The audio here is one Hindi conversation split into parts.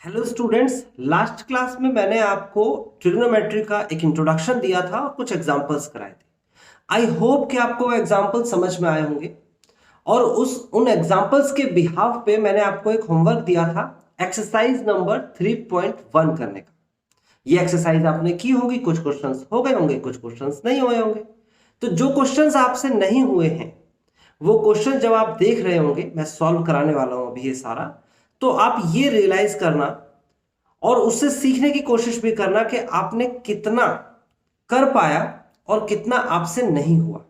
हेलो स्टूडेंट्स, लास्ट क्लास में मैंने आपको ट्रिग्नोमेट्री का एक इंट्रोडक्शन दिया था और कुछ एग्जांपल्स कराए थे। आई होप कि आपको वो एग्जांपल समझ में आए होंगे और उन एग्जांपल्स के बिहाफ पे मैंने आपको एक होमवर्क दिया था एक्सरसाइज नंबर 3.1 करने का। ये एक्सरसाइज आपने की होगी, कुछ क्वेश्चंस हो गए होंगे, कुछ क्वेश्चंस नहीं हुए होंगे। तो जो क्वेश्चंस आपसे नहीं हुए हैं वो क्वेश्चन जब आप देख रहे होंगे, मैं सॉल्व कराने वाला हूं अभी ये सारा, तो आप ये रियलाइज करना और उससे सीखने की कोशिश भी करना कि आपने कितना कर पाया और कितना आपसे नहीं हुआ।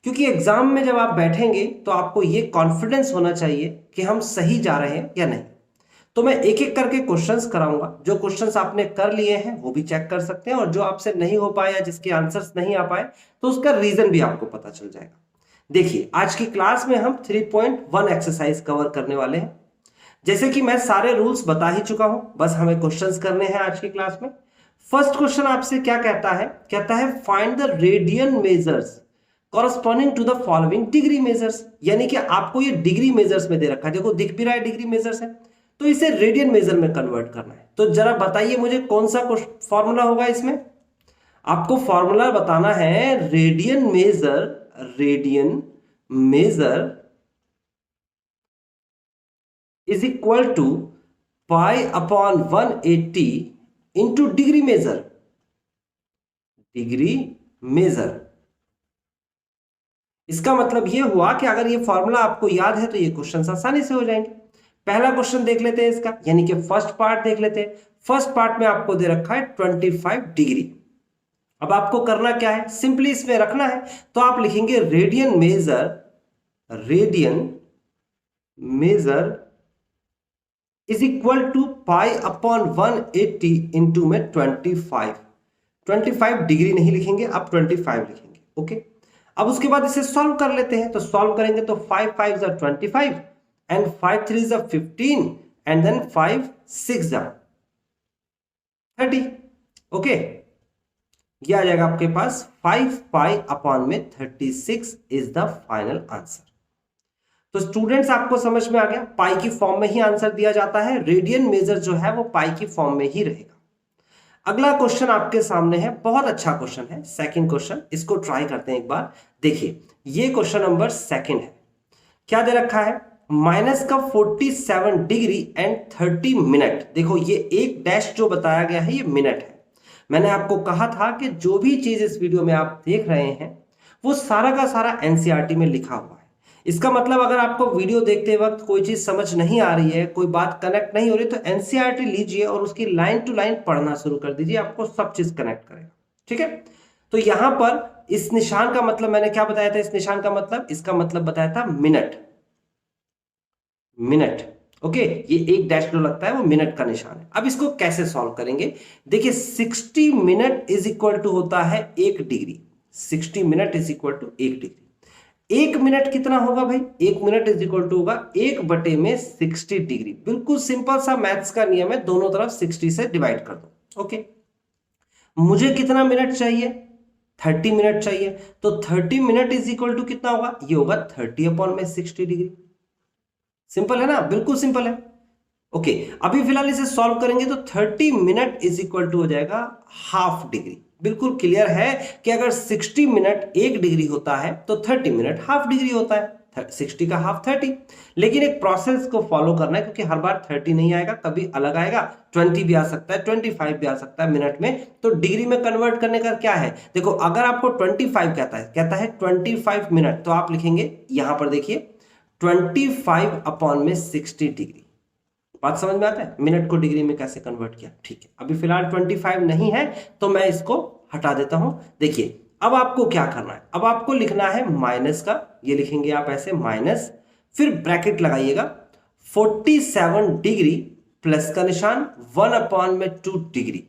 क्योंकि एग्जाम में जब आप बैठेंगे तो आपको यह कॉन्फिडेंस होना चाहिए कि हम सही जा रहे हैं या नहीं। तो मैं एक एक करके क्वेश्चंस कराऊंगा। जो क्वेश्चंस आपने कर लिए हैं वो भी चेक कर सकते हैं और जो आपसे नहीं हो पाया, जिसके आंसर्स नहीं आ पाए, तो उसका रीजन भी आपको पता चल जाएगा। देखिए, आज की क्लास में हम 3.1 एक्सरसाइज कवर करने वाले हैं। जैसे कि मैं सारे रूल्स बता ही चुका हूं, बस हमें क्वेश्चंस करने हैं आज की क्लास में। फर्स्ट क्वेश्चन आपसे क्या कहता है? कहता है find the radian measures corresponding to the following degree measures. यानी कि आपको ये डिग्री मेजर्स में दे रखा है, देखो दिख भी रहा है डिग्री मेजर्स है, तो इसे रेडियन मेजर में कन्वर्ट करना है। तो जरा बताइए मुझे कौन सा फॉर्मूला होगा इसमें? आपको फॉर्मूला बताना है radian measure is equal to pi upon 180 into degree measure. Degree measure इसका मतलब यह हुआ कि अगर ये फॉर्मूला आपको याद है तो ये क्वेश्चन आसानी से हो जाएंगे। पहला क्वेश्चन देख लेते हैं इसका, यानी कि फर्स्ट पार्ट देख लेते हैं। फर्स्ट पार्ट में आपको दे रखा है 25 डिग्री। अब आपको करना क्या है? सिंपली इसमें रखना है, तो आप लिखेंगे radian measure is equal to pi upon 180 into में 25 डिग्री नहीं लिखेंगे, आप 25 लिखेंगे। ओके, अब उसके बाद इसे सॉल्व कर लेते हैं। तो सॉल्व करेंगे तो 5 5 जा 25 एंड 5 3 जा 15 एंड देन 5 6 जा 30। ओके, ये आ जाएगा आपके पास 5 पाई अपॉन में 36 इज द फाइनल आंसर। तो स्टूडेंट्स, आपको समझ में आ गया, पाई की फॉर्म में ही आंसर दिया जाता है। रेडियन मेजर जो है वो पाई की फॉर्म में ही रहेगा। अगला क्वेश्चन आपके सामने है, बहुत अच्छा क्वेश्चन है, सेकंड क्वेश्चन। इसको ट्राई करते हैं एक बार। देखिए, ये क्वेश्चन नंबर सेकंड है। क्या दे रखा है? माइनस का 47 डिग्री एंड 30 मिनट। देखो, ये एक डैश जो बताया गया है ये मिनट है। मैंने आपको कहा था कि जो भी चीज इस वीडियो में आप देख रहे हैं वो सारा का सारा एनसीईआरटी में लिखा हुआ है। इसका मतलब अगर आपको वीडियो देखते वक्त कोई चीज समझ नहीं आ रही है, कोई बात कनेक्ट नहीं हो रही, तो एनसीईआरटी लीजिए और उसकी लाइन टू लाइन पढ़ना शुरू कर दीजिए, आपको सब चीज कनेक्ट करेगा। ठीक है, तो यहां पर इस निशान का मतलब मैंने क्या बताया था? इस निशान का मतलब, इसका मतलब बताया था मिनट। ओके, ये एक डैश जो लगता है वो मिनट का निशान है। अब इसको कैसे सॉल्व करेंगे? देखिए, 60 मिनट इज इक्वल टू होता है 1 degree. 60 minute is equal to 1 degree. 1 minute कितना होगा भाई? 1 मिनट इज इक्वल टू होगा 1 बटे में 60 डिग्री। बिल्कुल सिंपल सा मैथ्स का नियम है, दोनों तरफ 60 से डिवाइड कर दो। ओके, मुझे कितना मिनट चाहिए? 30 मिनट चाहिए। तो 30 मिनट इज इक्वल टू कितना होगा? ये होगा 30 अपॉन में 60 डिग्री। सिंपल है ना, बिल्कुल सिंपल है। ओके, अभी फिलहाल इसे सॉल्व करेंगे तो 30 मिनट इज इक्वल टू हो जाएगा हाफ डिग्री। बिल्कुल क्लियर है कि अगर 60 मिनट 1 डिग्री होता है तो 30 मिनट हाफ डिग्री होता है। 60 का हाफ 30। लेकिन एक प्रोसेस को फॉलो करना है, क्योंकि हर बार 30 नहीं आएगा, कभी अलग आएगा। 20 भी आ सकता है, 25 भी आ सकता है मिनट में। तो डिग्री में कन्वर्ट करने का क्या है? देखो, अगर आपको 25 कहता है 25 मिनट, तो आप लिखेंगे यहां पर, देखिए 25 अपॉन में 60 डिग्री। बात समझ में आता है? मिनट को डिग्री में कैसे कन्वर्ट किया। ठीक है, अभी फिलहाल 25 नहीं है तो मैं इसको हटा देता हूं। देखिए, अब आपको क्या करना है? अब आपको लिखना है माइनस का, ये लिखेंगे आप ऐसे माइनस, फिर ब्रैकेट लगाइएगा 47 डिग्री प्लस का निशान 1 अपॉन में 2 डिग्री।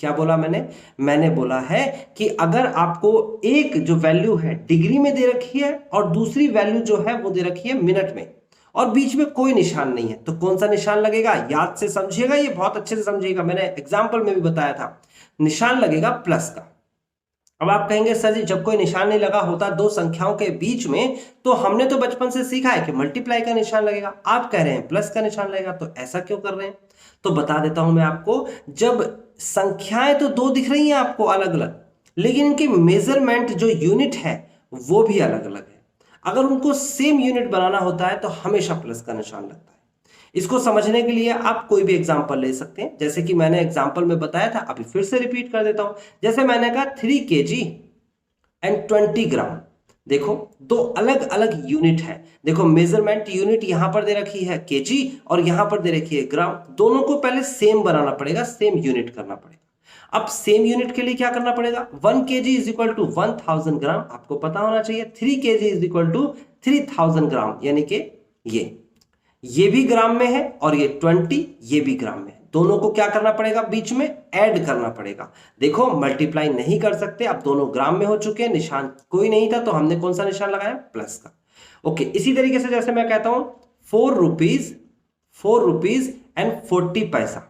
क्या बोला मैंने बोला है कि अगर आपको एक जो वैल्यू है डिग्री में दे रखी है और दूसरी वैल्यू जो है वो दे रखी है मिनट में, और बीच में कोई निशान नहीं है, तो कौन सा निशान लगेगा? याद से समझिएगा, ये बहुत अच्छे से समझिएगा, मैंने एग्जाम्पल में भी बताया था। निशान लगेगा प्लस का। अब आप कहेंगे सर जी जब कोई निशान नहीं लगा होता दो संख्याओं के बीच में, तो हमने तो बचपन से सीखा है कि मल्टीप्लाई का निशान लगेगा, आप कह रहे हैं प्लस का निशान लगेगा, तो ऐसा क्यों कर रहे हैं? तो बता देता हूं मैं आपको, जब संख्याएं तो दो दिख रही हैं आपको अलग अलग, लेकिन इनकी मेजरमेंट जो यूनिट है वो भी अलग अलग है। अगर उनको सेम यूनिट बनाना होता है तो हमेशा प्लस का निशान लगता है। इसको समझने के लिए आप कोई भी एग्जांपल ले सकते हैं, जैसे कि मैंने एग्जांपल में बताया था, अभी फिर से रिपीट कर देता हूं। जैसे मैंने कहा 3 kg एंड 20 ग्राम। देखो दो अलग अलग यूनिट है, देखो मेजरमेंट यूनिट यहां पर दे रखी है केजी और यहां पर दे रखी है ग्राम, दोनों को पहले सेम बनाना पड़ेगा, सेम यूनिट करना पड़ेगा। अब सेम यूनिट के लिए क्या करना पड़ेगा, 1 kg इज इक्वल टू 1000 ग्राम, आपको पता होना चाहिए। 3 kg इज इक्वल टू 3000 ग्राम, यानी कि ये भी ग्राम में है और ये 20 ये भी ग्राम में है, दोनों को क्या करना पड़ेगा, बीच में ऐड करना पड़ेगा। देखो मल्टीप्लाई नहीं कर सकते, अब दोनों ग्राम में हो चुके हैं, निशान कोई नहीं था तो हमने कौन सा निशान लगाया, प्लस का। ओके, इसी तरीके से जैसे मैं कहता हूं 4 रुपीज एंड 40 पैसा,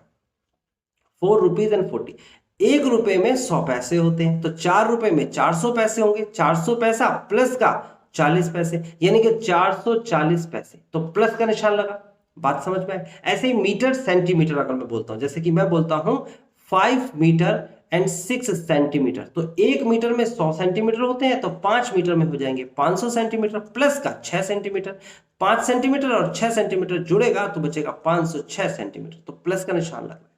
4 रुपीज एंड 40, 1 रुपए में 100 पैसे होते हैं, तो 4 रुपए में 400 पैसे होंगे, 400 पैसा प्लस का 40 पैसे, यानी कि 440 पैसे, तो प्लस का निशान लगा। बात समझ में आए? ऐसे ही मीटर सेंटीमीटर अगर मैं बोलता हूं, जैसे कि मैं बोलता हूं 5 मीटर एंड 6 सेंटीमीटर, तो 1 मीटर में 100 सेंटीमीटर होते हैं, तो 5 मीटर में हो जाएंगे 500 सेंटीमीटर, प्लस का 6 सेंटीमीटर, 5 सेंटीमीटर और 6 सेंटीमीटर जुड़ेगा तो बचेगा 506 सेंटीमीटर, तो प्लस का निशान लग रहा है।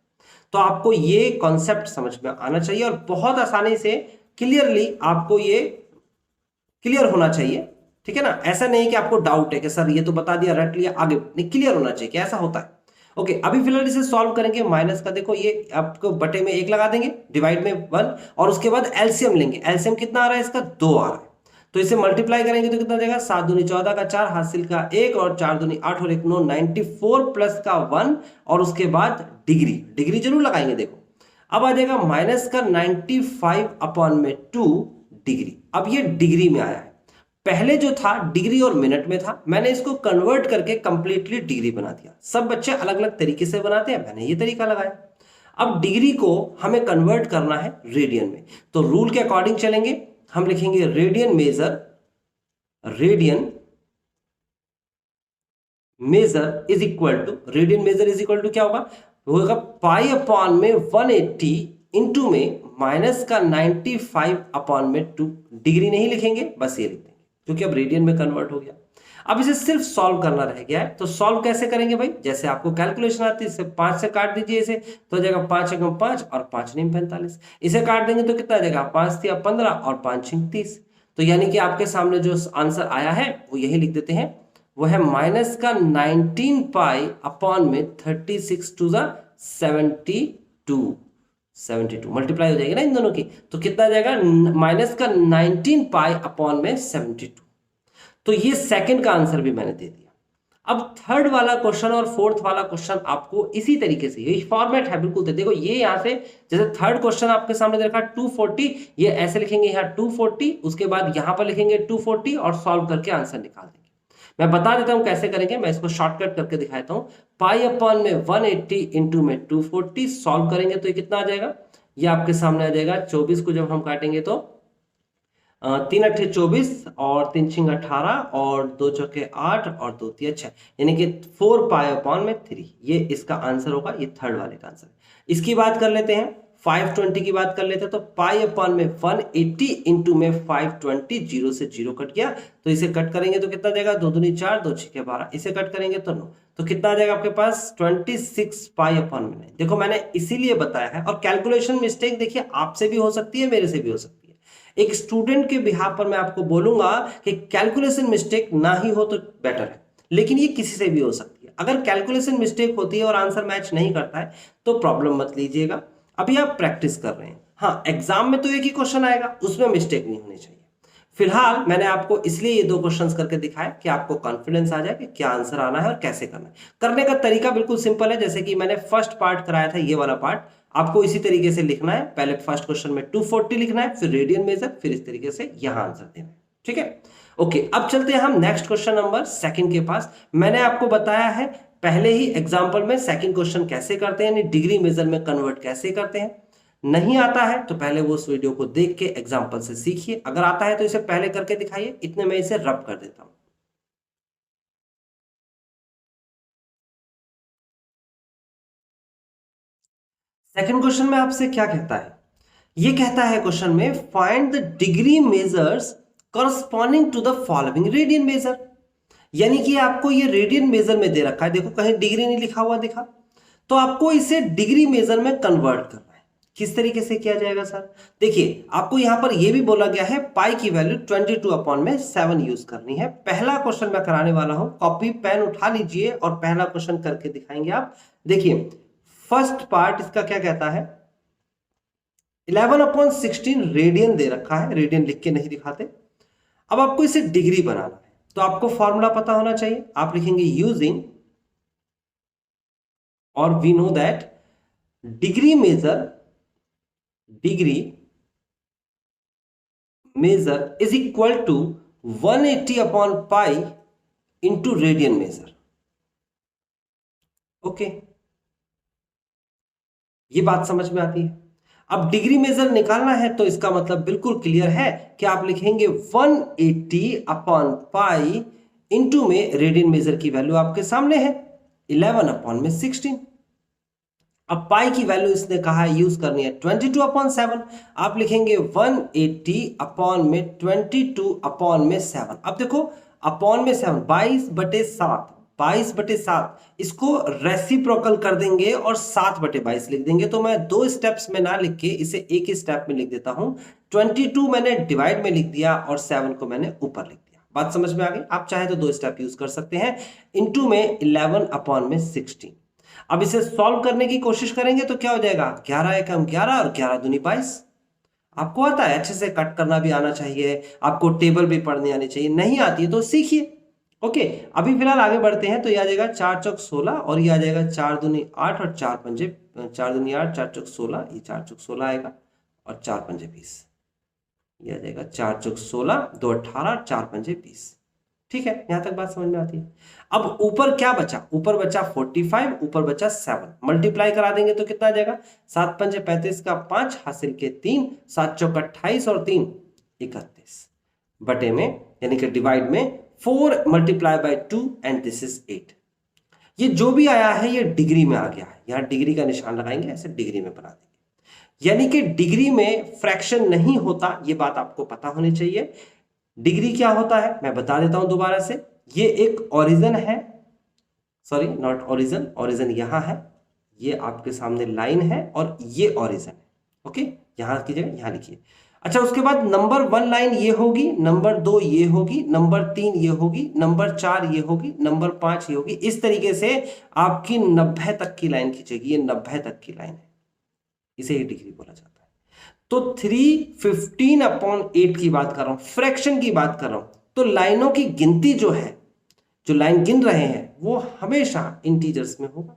तो आपको ये कॉन्सेप्ट समझ में आना चाहिए और बहुत आसानी से क्लियरली आपको ये क्लियर होना चाहिए, ठीक है ना। ऐसा नहीं कि आपको डाउट है कि सर ये तो बता दिया रट लिया आगे नहीं, क्लियर होना चाहिए कि ऐसा होता है। ओके, अभी फिलहाल इसे सॉल्व करेंगे। माइनस का देखो ये आपको बटे में 1 लगा देंगे, डिवाइड में 1, और उसके बाद एलसीएम लेंगे। एलसीएम कितना आ रहा है इसका, 2 आ रहा है, तो इसे मल्टीप्लाई करेंगे तो कितना जाएगा, 7 दूनी 14 का 4, हासिल का 1 और 4 दूनी 8 और 1 9, 94 प्लस का 1 और उसके बाद डिग्री, डिग्री जरूर लगाएंगे। देखो अब आ जाएगा माइनस का 95 अपॉन में 2 डिग्री। अब ये डिग्री में आया है, पहले जो था डिग्री और मिनट में था, मैंने इसको कन्वर्ट करके कंप्लीटली डिग्री बना दिया। सब बच्चे अलग अलग तरीके से बनाते हैं, मैंने ये तरीका लगाया। अब डिग्री को हमें कन्वर्ट करना है रेडियन में, तो रूल के अकॉर्डिंग चलेंगे। हम लिखेंगे radian measure is equal to, radian measure is equal to क्या होगा, होगा पाई अपॉन में 180 इंटू में माइनस का 95 अपॉन में 2। डिग्री नहीं लिखेंगे, बस ये लिख देंगे क्योंकि अब रेडियन में कन्वर्ट हो गया। अब इसे सिर्फ सॉल्व करना रह गया है, तो सॉल्व कैसे करेंगे भाई, जैसे आपको कैलकुलेशन आती है, इसे 5 से काट दीजिए, इसे तो जाएगा 5 एकम 5 और 5 नीम 45, इसे काट देंगे तो कितना जाएगा, 5 तिया 15 और 5 छिंग 30। तो यानी कि आपके सामने जो आंसर आया है वो यही लिख देते हैं, वो है माइनस का 19 पाई अपॉन में 36 टू द 72 मल्टीप्लाई हो जाएगी ना इन दोनों की, तो कितना जाएगा, माइनस का 19 पाई अपॉन में 72। तो ये सेकंड का आंसर भी मैंने दे दिया। अब थर्ड वाला क्वेश्चन और फोर्थ वाला क्वेश्चन आपको इसी तरीके से, यही फॉर्मेट है बिल्कुल। देखो ये यहां से जैसे थर्ड क्वेश्चन आपके सामने देखा 240, ये ऐसे लिखेंगे यहाँ 240, उसके बाद यहां पर लिखेंगे 240 और सॉल्व करके आंसर निकाल देंगे। मैं बता देता हूं कैसे करेंगे, मैं इसको शॉर्टकट करके दिखाता हूं। पाई अपॉन में 180 इंटू में 240 सॉल्व करेंगे तो ये कितना आ जाएगा, ये आपके सामने आ जाएगा। 24 को जब हम काटेंगे तो 3 अट्ठे 24 और 3 छिंग 18 और 2 चौके 8 और 2 तिया 6, यानी कि 4 पाई अपॉन में 3, ये इसका आंसर होगा, ये थर्ड वाले का आंसर। इसकी बात कर लेते हैं, 520 की बात कर लेते हैं, तो पाई अपॉन में 180 इंटू में 520, 0 से 0 कट गया, तो इसे कट करेंगे तो कितना जाएगा, 2 दूनी 4, 2 छिके 12, इसे कट करेंगे तो 9, तो कितना आ जाएगा आपके पास 26 पाई अपॉन में 9। देखो मैंने इसीलिए बताया है, और कैलकुलेशन मिस्टेक देखिए आपसे भी हो सकती है, मेरे से भी हो सकती है। एक स्टूडेंट के बिहाफ पर मैं आपको बोलूंगा कि कैलकुलेशन मिस्टेक ना ही हो तो बेटर है, लेकिन ये किसी से भी हो सकती है। अगर कैलकुलेशन मिस्टेक होती है और आंसर मैच नहीं करता है तो प्रॉब्लम मत लीजिएगा, अभी आप प्रैक्टिस कर रहे हैं। हाँ, एग्जाम में तो एक ही क्वेश्चन आएगा, उसमें मिस्टेक नहीं होनी चाहिए। फिलहाल मैंने आपको इसलिए ये 2 क्वेश्चंस करके दिखाया कि आपको कॉन्फिडेंस आ जाए कि क्या आंसर आना है और कैसे करना है। करने का तरीका बिल्कुल सिंपल है, जैसे कि मैंने फर्स्ट पार्ट कराया था, ये वाला पार्ट आपको इसी तरीके से लिखना है। पहले फर्स्ट क्वेश्चन में 240 लिखना है, फिर रेडियन मेजर, फिर इस तरीके से यहां आंसर देना है, ठीक है। ओके, अब चलते हैं हम नेक्स्ट क्वेश्चन नंबर 2 के पास। मैंने आपको बताया है पहले ही एग्जाम्पल में सेकंड क्वेश्चन कैसे करते हैं, यानी डिग्री मेजर में कन्वर्ट कैसे करते हैं। नहीं आता है तो पहले वो उस वीडियो को देख के एग्जाम्पल से सीखिए, अगर आता है तो इसे पहले करके दिखाइए। इतने में इसे रब कर देता हूं। सेकंड क्वेश्चन में आपसे क्या कहता है, ये कहता है क्वेश्चन में find the degree measures corresponding to the following radian measure. यानी कि आपको ये रेडियन मेजर में दे रखा है, देखो कहीं डिग्री नहीं लिखा हुआ दिखा, तो आपको इसे डिग्री मेजर में कन्वर्ट करना है। किस तरीके से किया जाएगा सर? देखिए आपको यहां पर यह भी बोला गया है पाई की वैल्यू 22/7 यूज करनी है। पहला क्वेश्चन मैं कराने वाला हूं, कॉपी पेन उठा लीजिए और पहला क्वेश्चन करके दिखाएंगे आप। देखिए फर्स्ट पार्ट इसका क्या कहता है, 11/16 रेडियन दे रखा है, रेडियन लिख के नहीं दिखाते। अब आपको इसे डिग्री बनाना है, तो आपको फॉर्मूला पता होना चाहिए। आप लिखेंगे यूजिंग, और we know that degree measure is equal to 180/पाई इंटू रेडियन मेजर। ओके, ये बात समझ में आती है। अब डिग्री मेजर निकालना है तो इसका मतलब बिल्कुल क्लियर है कि आप लिखेंगे 180/पाई इंटू में रेडियन मेजर की वैल्यू आपके सामने है 11/16। अब पाई की वैल्यू इसने कहा है यूज करनी है 22/7। आप लिखेंगे 180/22/7। अब देखो अपॉन में 7, 22/7, 22/7 इसको रेसिप्रोकल कर देंगे और 7/22 लिख देंगे। तो मैं दो स्टेप्स में ना लिख के इसे एक ही स्टेप में लिख देता हूं। 22 मैंने डिवाइड में लिख दिया और 7 को मैंने ऊपर लिख दिया। बात समझ में आ गई? आप चाहे तो दो स्टेप यूज कर सकते हैं। इंटू में 11/16। अब इसे सॉल्व करने की कोशिश करेंगे तो क्या हो जाएगा, 11 एकम 11 और 11 दूनी 22। आपको आता है, अच्छे से कट करना भी आना चाहिए, आपको टेबल भी पढ़नी आनी चाहिए। नहीं आती है तो सीखिए। ओके, अभी फिलहाल आगे बढ़ते हैं। तो ये आ जाएगा 4 चौक 16 और ये आ जाएगा 4 दूनी 8 और 4 पंजे 4 दूनी 8, 4 चौक 16, ये 4 चौक 16 आएगा और 4 पंजे 20। ये आ जाएगा 4 चौक 16, 2 18, 4 पंजे 20। ठीक है, यहां तक बात समझ में आती है। अब ऊपर क्या बचा, ऊपर बचा 45, ऊपर बचा 7। मल्टीप्लाई करा देंगे तो कितना आ जाएगा, 7 पंजे 35 का 5 हासिल के 3, 7 चौक 28 और 3 31 बटे में यानी कि डिवाइड में 4 multiply by 2 and this is 8। ये जो भी आया है ये डिग्री में आ गया है, यहां डिग्री का निशान लगाएंगे, ऐसे डिग्री में बना देंगे। यानी कि डिग्री में फ्रैक्शन नहीं होता, ये बात आपको पता होनी चाहिए। डिग्री क्या होता है मैं बता देता हूं दोबारा से। ये एक ओरिजिन है, सॉरी नॉट ओरिजिन, ओरिजिन यहां है, ये आपके सामने लाइन है और ये ओरिजिन है। ओके, यहां की जगह यहां लिखिए। अच्छा, उसके बाद नंबर 1 लाइन ये होगी, नंबर 2 ये होगी, नंबर 3 ये होगी, नंबर 4 ये होगी, नंबर 5 ये होगी। इस तरीके से आपकी 90 तक की लाइन खींचेगी। ये 90 तक की लाइन है, इसे ही डिग्री बोला जाता है। तो 315/8 की बात कर रहा हूं, फ्रैक्शन की बात कर रहा हूं। तो लाइनों की गिनती जो है, जो लाइन गिन रहे हैं वो हमेशा इंटीजर्स में होगा,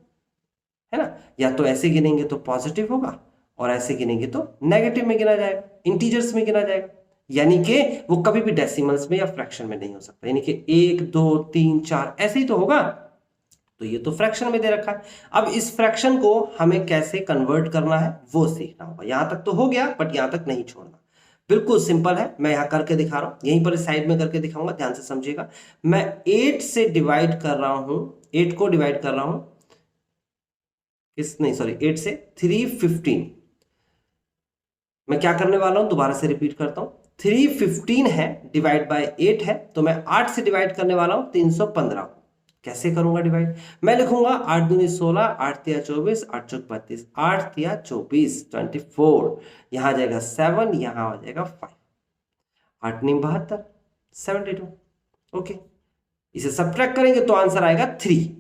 है ना। या तो ऐसे गिनेंगे तो पॉजिटिव होगा और ऐसे गिनेंगे तो नेगेटिव में गिना जाएगा, इंटीजर्स में गिना जाएगा। यानी कि वो कभी भी डेसिमल्स में या फ्रैक्शन में नहीं हो सकता। यानी कि 1 2 3 4 ऐसे ही तो होगा। तो ये तो फ्रैक्शन में दे रखा है। अब इस फ्रैक्शन को हमें कैसे कन्वर्ट करना है वो सीखना होगा। यहां तक तो हो गया, बट यहां तक नहीं छोड़ना। बिल्कुल सिंपल है, मैं यहां करके दिखा रहा हूं, यहीं पर साइड में करके दिखाऊंगा, ध्यान से समझिएगा। मैं 8 से डिवाइड कर रहा हूं, 8 को डिवाइड कर रहा हूं नहीं सॉरी 8 से 315। मैं क्या करने वाला हूं, दोबारा से रिपीट करता हूं। 315 है डिवाइड बाय 8 है, तो मैं 8 से डिवाइड करने वाला हूं 315। कैसे करूंगा डिवाइड, मैं लिखूंगा 8 दूनी 16, 8 तिया 24, 8 चौक 32, 8 तिया 24 24। यहां आ जाएगा 7, यहां आ जाएगा 5, 8 नीम 72 72। ओके, इसे सब्ट्रैक्ट करेंगे तो आंसर आएगा 3।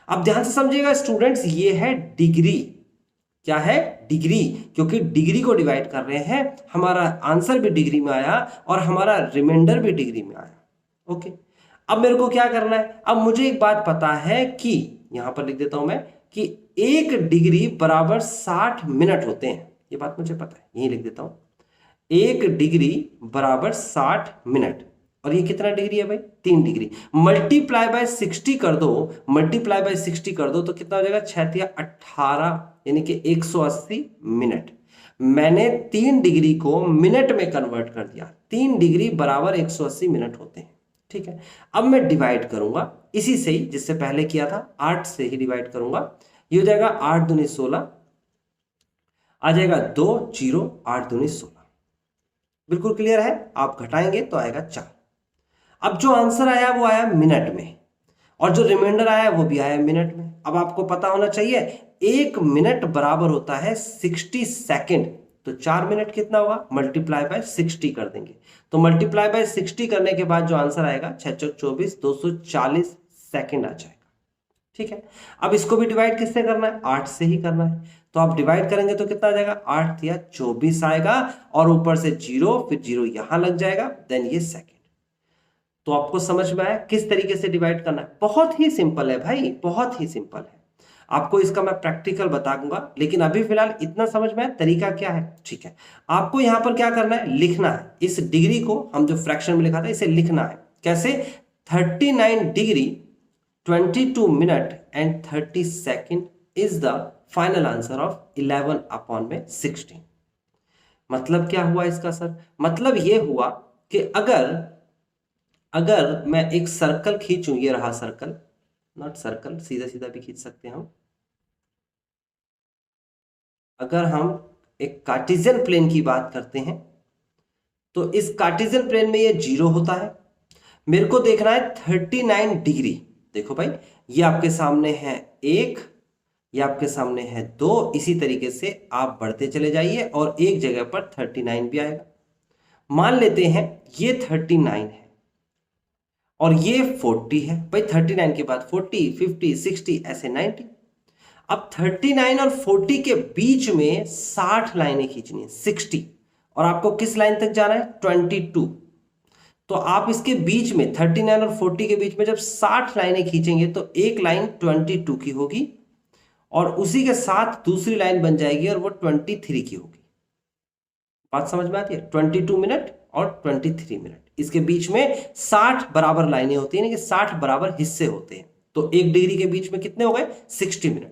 अब ध्यान से समझिएगा स्टूडेंट्स, ये है डिग्री। क्या है, डिग्री, क्योंकि डिग्री को डिवाइड कर रहे हैं। हमारा आंसर भी डिग्री में आया और हमारा रिमाइंडर भी डिग्री में आया। ओके, अब मेरे को क्या करना है, अब मुझे एक बात पता है कि यहां पर लिख देता हूं मैं कि 1 डिग्री बराबर 60 मिनट होते हैं। ये बात मुझे पता है, यही लिख देता हूं 1 डिग्री बराबर 60 मिनट। और ये कितना डिग्री है भाई, 3 डिग्री। मल्टीप्लाई बाय 60 कर दो, मल्टीप्लाई बाय 60 कर दो तो कितना हो जाएगा, 6 तिया 18 यानी कि 180 मिनट। मैंने 3 डिग्री को मिनट में कन्वर्ट कर दिया। 3 डिग्री बराबर 180 मिनट होते हैं। ठीक है, अब मैं डिवाइड करूंगा इसी से ही जिससे पहले किया था, 8 से ही डिवाइड करूंगा। ये हो जाएगा 8 दूनी 16, आ जाएगा 2 0, 8 दूनी 16। बिल्कुल क्लियर है। आप घटाएंगे तो आएगा 4। अब जो आंसर आया वो आया मिनट में, और जो रिमाइंडर आया वो भी आया मिनट में। अब आपको पता होना चाहिए 1 मिनट बराबर होता है 60 सेकंड। तो 4 मिनट कितना होगा, मल्टीप्लाई बाय 60 कर देंगे। तो मल्टीप्लाई बाय 60 करने के बाद जो आंसर आएगा 6 चौक 24, 240 सेकंड आ जाएगा। ठीक है, अब इसको भी डिवाइड किससे करना है, 8 से ही करना है। तो आप डिवाइड करेंगे तो कितना आ जाएगा, 8 या 24 आएगा, और ऊपर से 0, फिर 0 यहां लग जाएगा, देन ये सेकंड। तो आपको समझ में आया किस तरीके से डिवाइड करना है। बहुत ही सिंपल है भाई, बहुत ही सिंपल है। आपको इसका मैं प्रैक्टिकल बता दूंगा, लेकिन अभी फिलहाल इतना समझ में आया तरीका क्या है। ठीक है, आपको यहां पर क्या करना है, लिखना है। इस डिग्री को हम जो फ्रैक्शन में लिखा था इसे लिखना है। कैसे, 39 degree 22 minute and 30 second is the final answer of 11/16। मतलब क्या हुआ इसका सर, मतलब ये हुआ कि अगर मैं एक सर्कल खींचूं, ये रहा सर्कल, नॉट सर्कल, सीधा सीधा भी खींच सकते हैं हम। अगर हम एक कार्टेशियन प्लेन की बात करते हैं तो इस कार्टेशियन प्लेन में ये 0 होता है। मेरे को देखना है 39 डिग्री। देखो भाई, ये आपके सामने है 1, ये आपके सामने है 2, इसी तरीके से आप बढ़ते चले जाइए और एक जगह पर 39 भी आएगा। मान लेते हैं ये 39 है और ये 40 है। भाई 39 के बाद 40, 50, 60, ऐसे 90। अब 39 और 40 के बीच में 60 लाइनें खींचनी है, 60, और आपको किस लाइन तक जाना है, 22। तो आप इसके बीच में 39 और 40 के बीच में जब 60 लाइनें खींचेंगे तो एक लाइन 22 की होगी, और उसी के साथ दूसरी लाइन बन जाएगी और वो 23 की होगी। बात समझ में आती है, 22 मिनट और 23 मिनट, इसके बीच में 60 बराबर लाइनें होती है, कि 60 बराबर हिस्से होते हैं। तो एक डिग्री के बीच में कितने हो गए, 60 मिनट।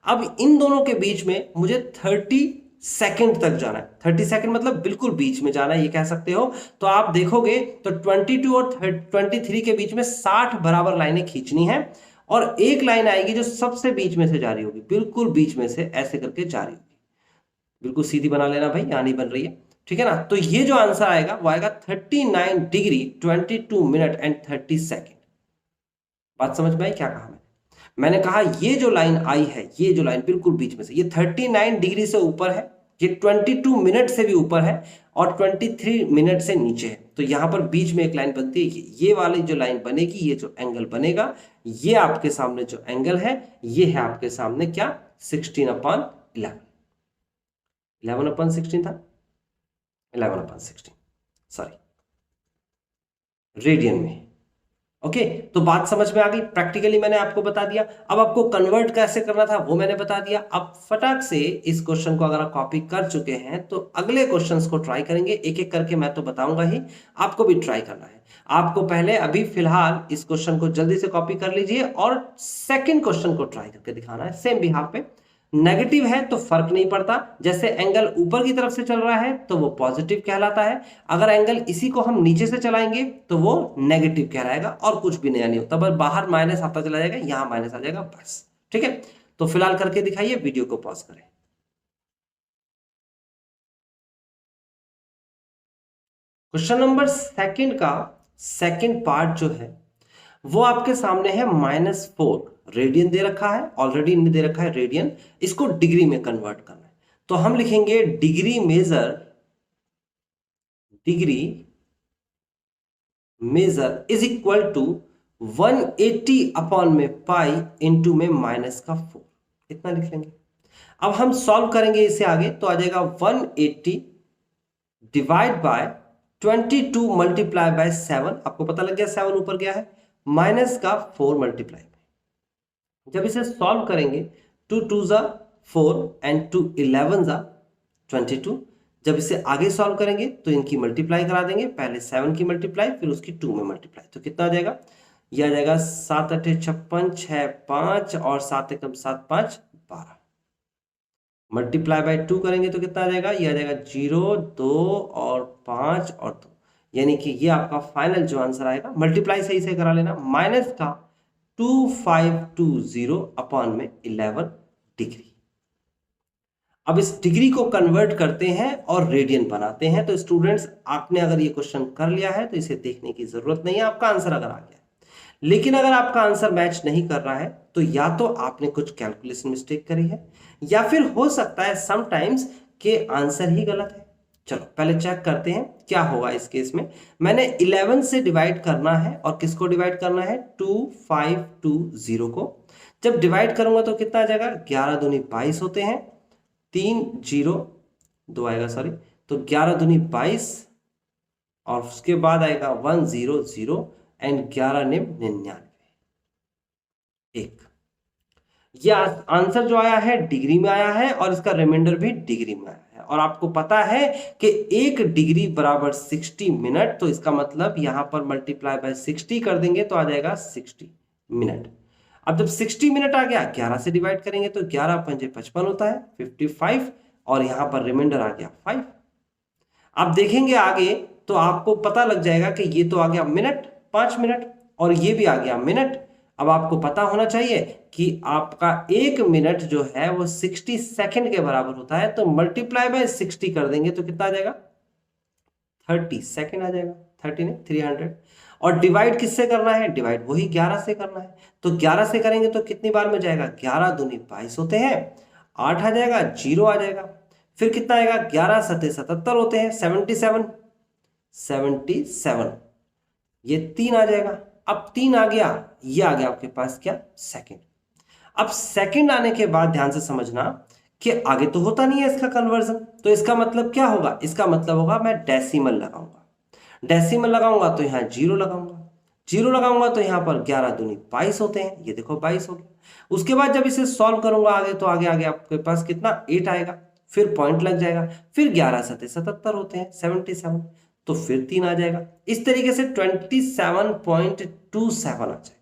अब इन दोनों के बीच में मुझे 30 सेकंड तक जाना है। 30 सेकंड मतलब बिल्कुल बीच में जाना है, ये कह सकते हो। तो आप देखोगे तो 22 और 23 के बीच में 60 बराबर लाइनें खींचनी है, और एक लाइन आएगी जो सबसे बीच में से जा रही होगी, बिल्कुल बीच में से ऐसे करके जा रही होगी। बिल्कुल सीधी बना लेना भाई, यहां नहीं बन रही है। ठीक है ना, तो ये जो आंसर आएगा वो आएगा 39 डिग्री 22 मिनट एंड 30 सेकेंड। बात समझ में आई क्या कहा मैंने कहा ये जो लाइन आई है, ये जो लाइन बिल्कुल बीच में से, ये 39 डिग्री से ऊपर है, ये 22 मिनट से भी ऊपर है, और 23 मिनट से नीचे है। तो यहां पर बीच में एक लाइन बनती है, ये वाली जो लाइन बनेगी, ये जो एंगल बनेगा, ये आपके सामने जो एंगल है, ये है आपके सामने क्या, 16/11। 11/16 था, 11/16, सॉरी, रेडियन में। ओके, तो बात समझ में आ गई। प्रैक्टिकली मैंने आपको बता दिया। अब आपको कन्वर्ट कैसे करना था वो मैंने बता दिया। अब फटाक से इस क्वेश्चन को अगर आप कॉपी कर चुके हैं तो अगले क्वेश्चंस को ट्राई करेंगे, एक एक करके। मैं तो बताऊंगा ही, आपको भी ट्राई करना है। आपको पहले अभी फिलहाल इस क्वेश्चन को जल्दी से कॉपी कर लीजिए और सेकेंड क्वेश्चन को ट्राई करके दिखाना है सेम बिहाफ पे। नेगेटिव है तो फर्क नहीं पड़ता, जैसे एंगल ऊपर की तरफ से चल रहा है तो वो पॉजिटिव कहलाता है, अगर एंगल इसी को हम नीचे से चलाएंगे तो वो नेगेटिव कहलाएगा, और कुछ भी नया नहीं होता, बस बाहर माइनस आता चला जाएगा, यहां माइनस आ जाएगा, बस। ठीक है, तो फिलहाल करके दिखाइए, वीडियो को पॉज करें। क्वेश्चन नंबर सेकंड का सेकंड पार्ट जो है वो आपके सामने है -4 रेडियन दे रखा है, ऑलरेडी इन्हें दे रखा है रेडियन, इसको डिग्री में कन्वर्ट करना है। तो हम लिखेंगे degree measure is equal to 180 upon में पाई इंटू में -4, इतना लिख लेंगे। अब हम सॉल्व करेंगे इसे आगे, तो आ जाएगा 180 डिवाइड बाय 22 मल्टीप्लाई बाय 7, आपको पता लग गया 7 ऊपर गया है, माइनस का 4 मल्टीप्लाई। जब इसे सॉल्व करेंगे 2 2 जा 4 एंड 2 11 जा 22। जब इसे आगे सॉल्व करेंगे तो इनकी मल्टीप्लाई करा देंगे, पहले 7 की मल्टीप्लाई फिर उसकी 2 में मल्टीप्लाई, तो कितना आ जाएगा, यह आ जाएगा 7 8 56, 6 5 और 7 एकम 7 5 12। मल्टीप्लाई बाय 2 करेंगे तो कितना आ जाएगा, ये आ जाएगा 0, 2 और 5 और 2, यानी कि ये आपका फाइनल जो आंसर आएगा, मल्टीप्लाई सही से करा लेना, माइनस का 2520 अपॉन में 11 डिग्री। अब इस डिग्री को कन्वर्ट करते हैं और रेडियन बनाते हैं। तो स्टूडेंट्स, आपने अगर ये क्वेश्चन कर लिया है तो इसे देखने की जरूरत नहीं है, आपका आंसर अगर आ गया। लेकिन अगर आपका आंसर मैच नहीं कर रहा है तो या तो आपने कुछ कैलकुलेशन मिस्टेक करी है, या फिर हो सकता है समटाइम्स के आंसर ही गलत है। चलो पहले चेक करते हैं क्या होगा इस केस में। मैंने 11 से डिवाइड करना है, और किसको डिवाइड करना है, 2520 को। जब डिवाइड करूंगा तो कितना आ जाएगा, 11 दूनी 22 होते हैं, 3 0 2 आएगा, सॉरी, तो 11 दूनी 22, और उसके बाद आएगा 100 एंड 11 निम 99, 1। यह आंसर जो आया है डिग्री में आया है, और इसका रिमाइंडर भी डिग्री में आया है। और आपको पता है कि 1 डिग्री बराबर 60 मिनट, तो इसका मतलब यहां पर मल्टीप्लाई बाय 60 कर देंगे तो आ जाएगा 60 मिनट। अब जब 60 मिनट आ गया, 11 से डिवाइड करेंगे तो 11 पंजे 55 होता है, 55, और यहां पर रिमाइंडर आ गया 5। आप देखेंगे आगे तो आपको पता लग जाएगा कि ये तो आ गया मिनट, 5 मिनट, और ये भी आ गया मिनट। अब आपको पता होना चाहिए कि आपका 1 मिनट जो है वो 60 सेकंड के बराबर होता है, तो मल्टीप्लाई बाय 60 कर देंगे तो कितना आ जाएगा, 30 सेकंड आ जाएगा, 30 नहीं 300। और डिवाइड किससे करना है, डिवाइड वही 11 से करना है, तो 11 से करेंगे तो कितनी बार में जाएगा, 11 दूनी 22 होते हैं, 8 आ जाएगा, 0 आ जाएगा, फिर कितना आएगा, 11 सत्ते 77 होते हैं, 77, ये 3 आ जाएगा। अब 3 आ गया, ये आ गया आपके पास क्या, सेकंड। अब सेकंड आने के बाद ध्यान से समझना कि आगे तो होता नहीं है इसका कन्वर्जन, तो इसका मतलब क्या होगा, इसका मतलब होगा मैं डेसिमल लगाऊंगा। डेसिमल लगाऊंगा तो यहां 0 लगाऊंगा, 0 लगाऊंगा तो यहां पर 11 दूनी 22 होते हैं, ये देखो 22 हो गया। उसके बाद जब इसे सॉल्व करूंगा आगे, तो आगे आगे आपके पास कितना 8 आएगा, फिर पॉइंट लग जाएगा, फिर 11 सत्ते 77 होते हैं, 77, तो फिर 3 आ जाएगा। इस तरीके से 27.27 आ जाएगा।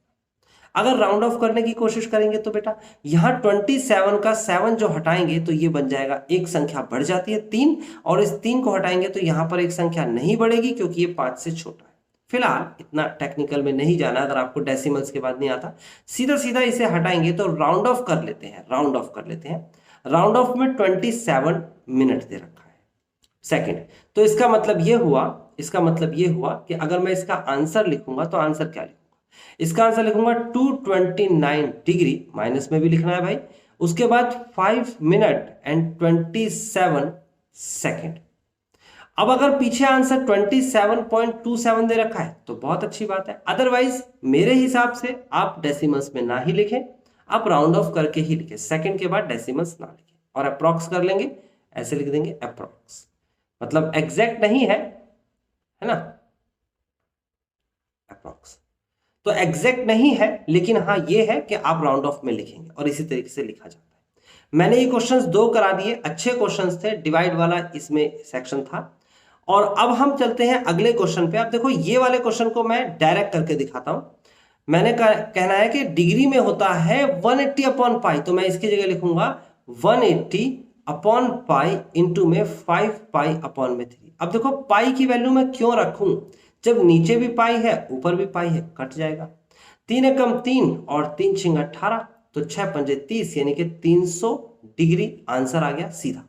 अगर राउंड ऑफ करने की कोशिश करेंगे तो बेटा यहां 27 का 7 जो हटाएंगे तो ये बन जाएगा, एक संख्या बढ़ जाती है 3, और इस 3 को हटाएंगे तो यहां पर एक संख्या नहीं बढ़ेगी क्योंकि ये 5 से छोटा है। फिलहाल इतना टेक्निकल में नहीं जाना, अगर आपको डेसिमल्स के बाद नहीं आता, सीधा सीधा इसे हटाएंगे तो राउंड ऑफ कर लेते हैं, राउंड ऑफ कर लेते हैं। राउंड ऑफ में 27 मिनट दे रखा है सेकंड, तो इसका मतलब ये हुआ, इसका मतलब ये हुआ कि अगर मैं इसका आंसर लिखूंगा तो आंसर क्या लिखूंगा, इसका आंसर लिखूंगा 229 डिग्री, माइनस में भी लिखना है भाई, उसके बाद 5 मिनट एंड 27 सेकंड। अब अगर पीछे आंसर 27.27 दे रखा है तो बहुत अच्छी बात है, अदरवाइज मेरे हिसाब से आप डेसिमल्स में ना ही लिखें, आप राउंड ऑफ करके ही लिखें, सेकंड के बाद डेसिमल्स ना लिखें, और अप्रॉक्स कर लेंगे, ऐसे लिख देंगे अप्रॉक्स, मतलब एग्जैक्ट नहीं है ना, अप्रॉक्स तो एग्जैक्ट नहीं है, लेकिन हाँ ये है कि आप राउंड ऑफ में लिखेंगे, और इसी तरीके से लिखा जाता है। मैंने ये क्वेश्चंस 2 करा दिए, अच्छे क्वेश्चंस थे, डिवाइड वाला इसमें सेक्शन था। और अब हम चलते हैं अगले क्वेश्चन पे। आप देखो ये वाले क्वेश्चन को मैं डायरेक्ट करके दिखाता हूं। मैंने कहना है कि डिग्री में होता है 180 अपॉन पाई, तो मैं इसकी जगह लिखूंगा 180 अपॉन पाई इंटू में 5 पाई अपॉन में 3। अब देखो पाई की वैल्यू मैं क्यों रखूं, जब नीचे भी पाई है ऊपर भी पाई है, कट जाएगा, 3 एकम 3 और 3 छिंग 18, तो 6 पंजे 30, यानी कि 300 डिग्री आंसर आ गया सीधा।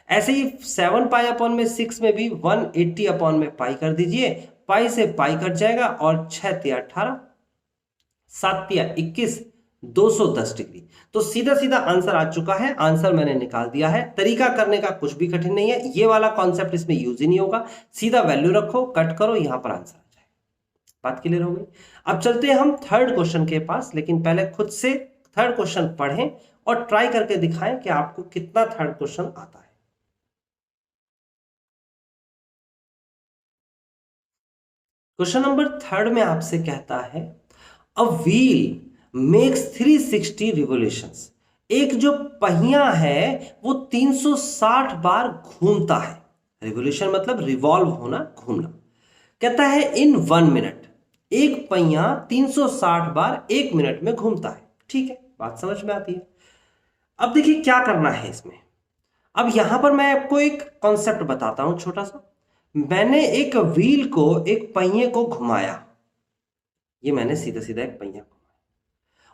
ऐसे ही 7 पाई अपॉन में 6 में भी 180 अपॉन में पाई कर दीजिए, पाई से पाई कट जाएगा, और 6 तिया 18, 7 तिया 21, 210 डिग्री। तो सीधा सीधा आंसर आ चुका है, आंसर मैंने निकाल दिया है। तरीका करने का कुछ भी कठिन नहीं है, ये वाला कॉन्सेप्ट इसमें यूज ही नहीं होगा, सीधा वैल्यू रखो, कट करो, यहां पर आंसर आ जाएगा। बात क्लियर हो गई। अब चलते हैं हम थर्ड क्वेश्चन के पास, लेकिन पहले खुद से थर्ड क्वेश्चन पढ़ें और ट्राई करके दिखाएं कि आपको कितना थर्ड क्वेश्चन आता है। क्वेश्चन नंबर 3 में आपसे कहता है अ व्हील मेक्स 360 रिवोल्यूशंस, एक जो पहिया है वो 360 बार घूमता है, रिवोल्यूशन मतलब रिवॉल्व होना, घूमना। कहता है इन 1 मिनट, एक पहिया 360 बार 1 मिनट में घूमता है। ठीक है, बात समझ में आती है। अब देखिए क्या करना है इसमें, अब यहां पर मैं आपको एक कॉन्सेप्ट बताता हूं छोटा सा। मैंने एक व्हील को, एक पहिए को घुमाया, ये मैंने सीधा सीधा एक पहिया घुमाया,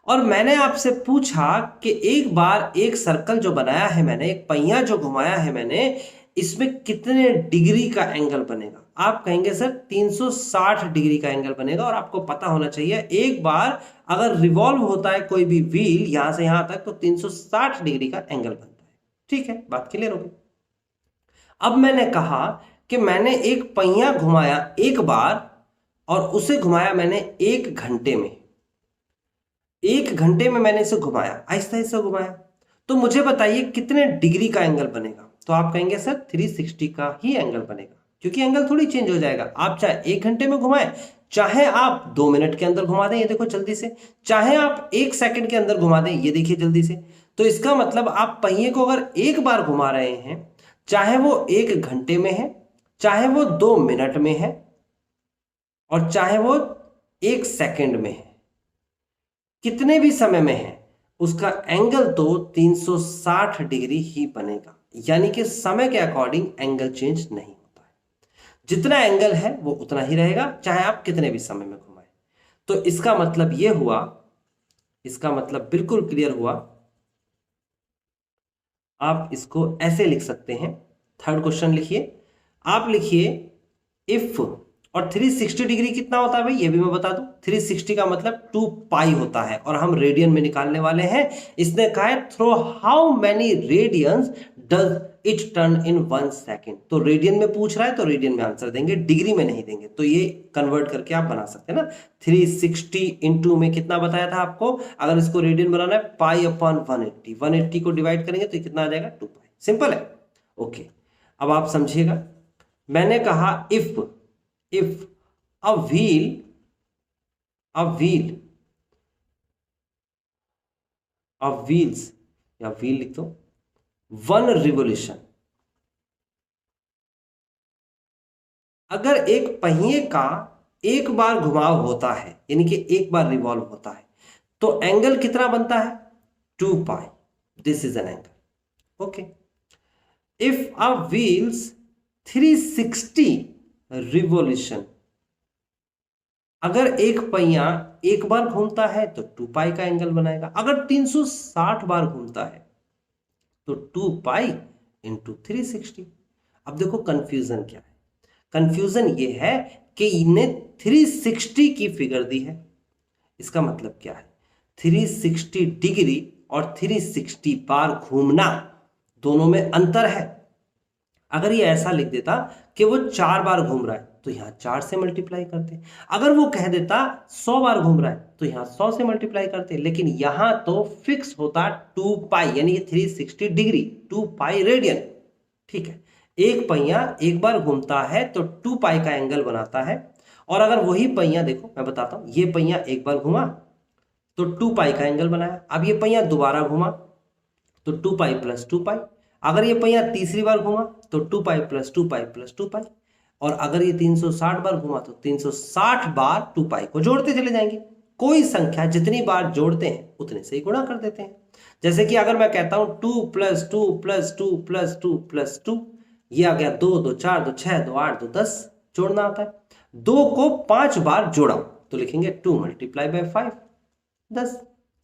और मैंने आपसे पूछा कि एक बार एक सर्कल जो बनाया है मैंने, एक पहिया जो घुमाया है मैंने, इसमें कितने डिग्री का एंगल बनेगा। आप कहेंगे सर 360 डिग्री का एंगल बनेगा, और आपको पता होना चाहिए एक बार अगर रिवॉल्व होता है कोई भी व्हील यहां से यहां तक तो 360 डिग्री का एंगल बनता है। ठीक है, बात क्लियर होगी। अब मैंने कहा कि मैंने एक पहिया घुमाया एक बार, और उसे घुमाया मैंने 1 घंटे में। 1 घंटे में मैंने इसे घुमाया, आहिस्ता आहिस्ता घुमाया, तो मुझे बताइए कितने डिग्री का एंगल बनेगा। तो आप कहेंगे सर 360 का ही एंगल बनेगा, क्योंकि एंगल थोड़ी चेंज हो जाएगा। आप चाहे 1 घंटे में घुमाएं, चाहे आप 2 मिनट के अंदर घुमा दें, ये देखो जल्दी से, चाहे आप 1 सेकंड के अंदर घुमा दें, ये देखिए जल्दी से। तो इसका मतलब आप पहिए को अगर एक बार घुमा रहे हैं, चाहे वो 1 घंटे में है, चाहे वो 2 मिनट में है, और चाहे वो 1 सेकंड में है, कितने भी समय में है, उसका एंगल तो 360 डिग्री ही बनेगा। यानी कि समय के अकॉर्डिंग एंगल चेंज नहीं होता है, जितना एंगल है वो उतना ही रहेगा, चाहे आप कितने भी समय में घुमाएं। तो इसका मतलब ये हुआ, इसका मतलब बिल्कुल क्लियर हुआ। आप इसको ऐसे लिख सकते हैं। थर्ड क्वेश्चन लिखिए, आप लिखिए इफ, और 360 डिग्री कितना होता है भाई, ये भी मैं बता दूं। 360 का मतलब 2 पाई होता है, और हम रेडियन में निकालने वाले हैं। इसने कहा है through how many radians does it turn in 1 second. तो रेडियन में पूछ रहा है तो रेडियन में आंसर देंगे, डिग्री में नहीं देंगे। तो ये कन्वर्ट करके आप बना सकते हैं ना। 360 इंटू में कितना बताया था आपको, अगर इसको रेडियन बनाना है पाई अपॉन 180, 180 को डिवाइड करेंगे तो कितना आ जाएगा 2 पाई। सिंपल है, ओके। अब आप समझिएगा, मैंने कहा if a wheel of wheels, या व्हील लिख दो, 1 रिवोल्यूशन, अगर एक पहिए का एक बार घुमाव होता है, यानी कि एक बार रिवॉल्व होता है, तो एंगल कितना बनता है 2 pi. This is an angle, okay. If a wheels 360 revolution, अगर एक पहिया एक बार घूमता है तो 2 पाई का एंगल बनाएगा। अगर 360 बार घूमता है तो 2 पाई इंटू 360। अब देखो कंफ्यूजन क्या है, कंफ्यूजन ये है कि इन्हें 360 की फिगर दी है। इसका मतलब क्या है, 360 डिग्री और 360 बार घूमना, दोनों में अंतर है। अगर ये ऐसा लिख देता कि वो 4 बार घूम रहा है तो यहां 4 से मल्टीप्लाई करते। अगर वो कह देता 100 बार घूम रहा है तो यहां 100 से मल्टीप्लाई करते। लेकिन यहां तो फिक्स होता 2 पाई, यानी 360 डिग्री, 2 पाई रेडियन। ठीक है, एक पहिया एक बार घूमता है तो 2 पाई का एंगल बनाता है। और अगर वही पहिया, देखो मैं बताता हूं, ये पहिया एक बार घुमा तो 2 पाई का एंगल बनाया। अब ये पहिया दोबारा घुमा तो 2 पाई प्लस 2 पाई। अगर ये पहिया तीसरी बार घुमा तो 2 पाई प्लस 2 पाई प्लस 2 पाई। और अगर ये 360 बार घुमा तो 360 बार 2 पाई को जोड़ते चले जाएंगे। कोई संख्या जितनी बार जोड़ते हैं उतने से ही गुणा कर देते हैं। जैसे कि अगर मैं कहता हूं 2 प्लस 2 प्लस 2 प्लस 2 प्लस 2, ये आ गया 2 2 4 2 6 2 8 2 10, जोड़ना आता है। 2 को 5 बार जोड़ा तो लिखेंगे 2 मल्टीप्लाई बाय 5, 10,